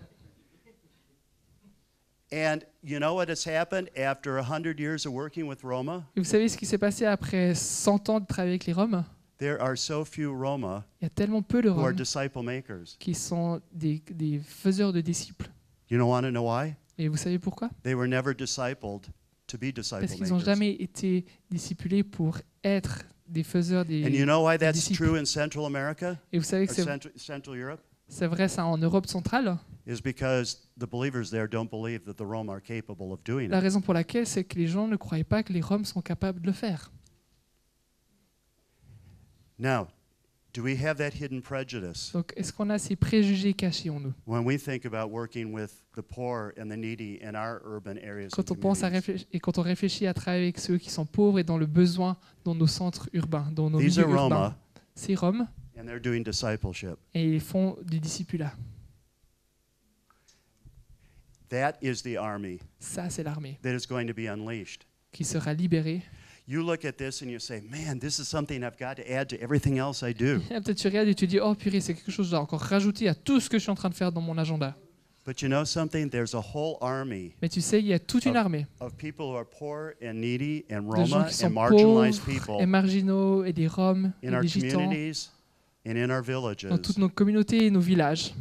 And you know what has happened after 100 years of working with Roma? Et vous savez ce qui s'est passé après 100 ans de travail avec les Roms? There are so few Roma Il y a tellement peu de who are Roms disciple makers. qui sont des faiseurs de disciples. You don't want to know why? Et vous savez pourquoi? They were never discipled to be Parce disciple qu'ils n'ont makers. jamais été discipulés pour être des faiseurs And you des... know why that's disciples. true in Central America? Et vous savez Or que Central Europe? c'est vrai ça en Europe centrale? Is because the believers there don't believe that the Roma are capable of doing La it. raison pour laquelle, c'est que les gens ne croyaient pas que les Roms sont capables de le faire. Now, do we have that hidden prejudice Donc, est-ce qu'on a ces préjugés cachés en nous? when we think about working with the poor and the needy in our urban areas and Quand on pense à communities? réfléchir, et quand on réfléchit à travailler avec ceux qui sont pauvres et dans le besoin dans nos centres urbains, dans nos These milieux are urbains, Roma, c'est Roms and they're doing discipleship. et ils font du discipulat. That is the army Ça, c'est l'armée that is going to be unleashed. qui sera libérée. You look at this and you say, man, this is something I've got to add to everything else I do. Et peut-être tu regardes et tu dis, oh purée, c'est quelque chose que je dois encore rajouter à tout ce que je suis en train de faire dans mon agenda. But you know something? There's a whole army Mais tu sais, il y a toute une armée of people who are poor and needy and de gens Roma qui sont and marginalized pauvres people et marginaux et des Roms et in our des Gitans communities and in our dans villages, toutes nos communautés et nos villages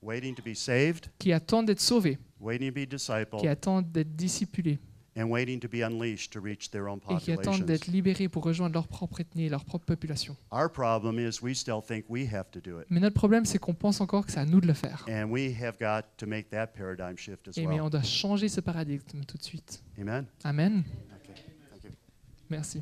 waiting to be saved, qui attendent d'être sauvés, waiting to be qui discipled, attendent d'être discipulés and waiting to be unleashed to reach their own et qui attendent d'être populations. libérés pour rejoindre leur propre ethnie, leur propre population. Our problem is we still think we have to do it. Mais notre problème, c'est qu'on pense encore que c'est à nous de le faire. And we have got to make that paradigm shift as Mais well. on doit changer ce paradigme tout de suite. Amen? Amen. Okay. Thank you. Merci.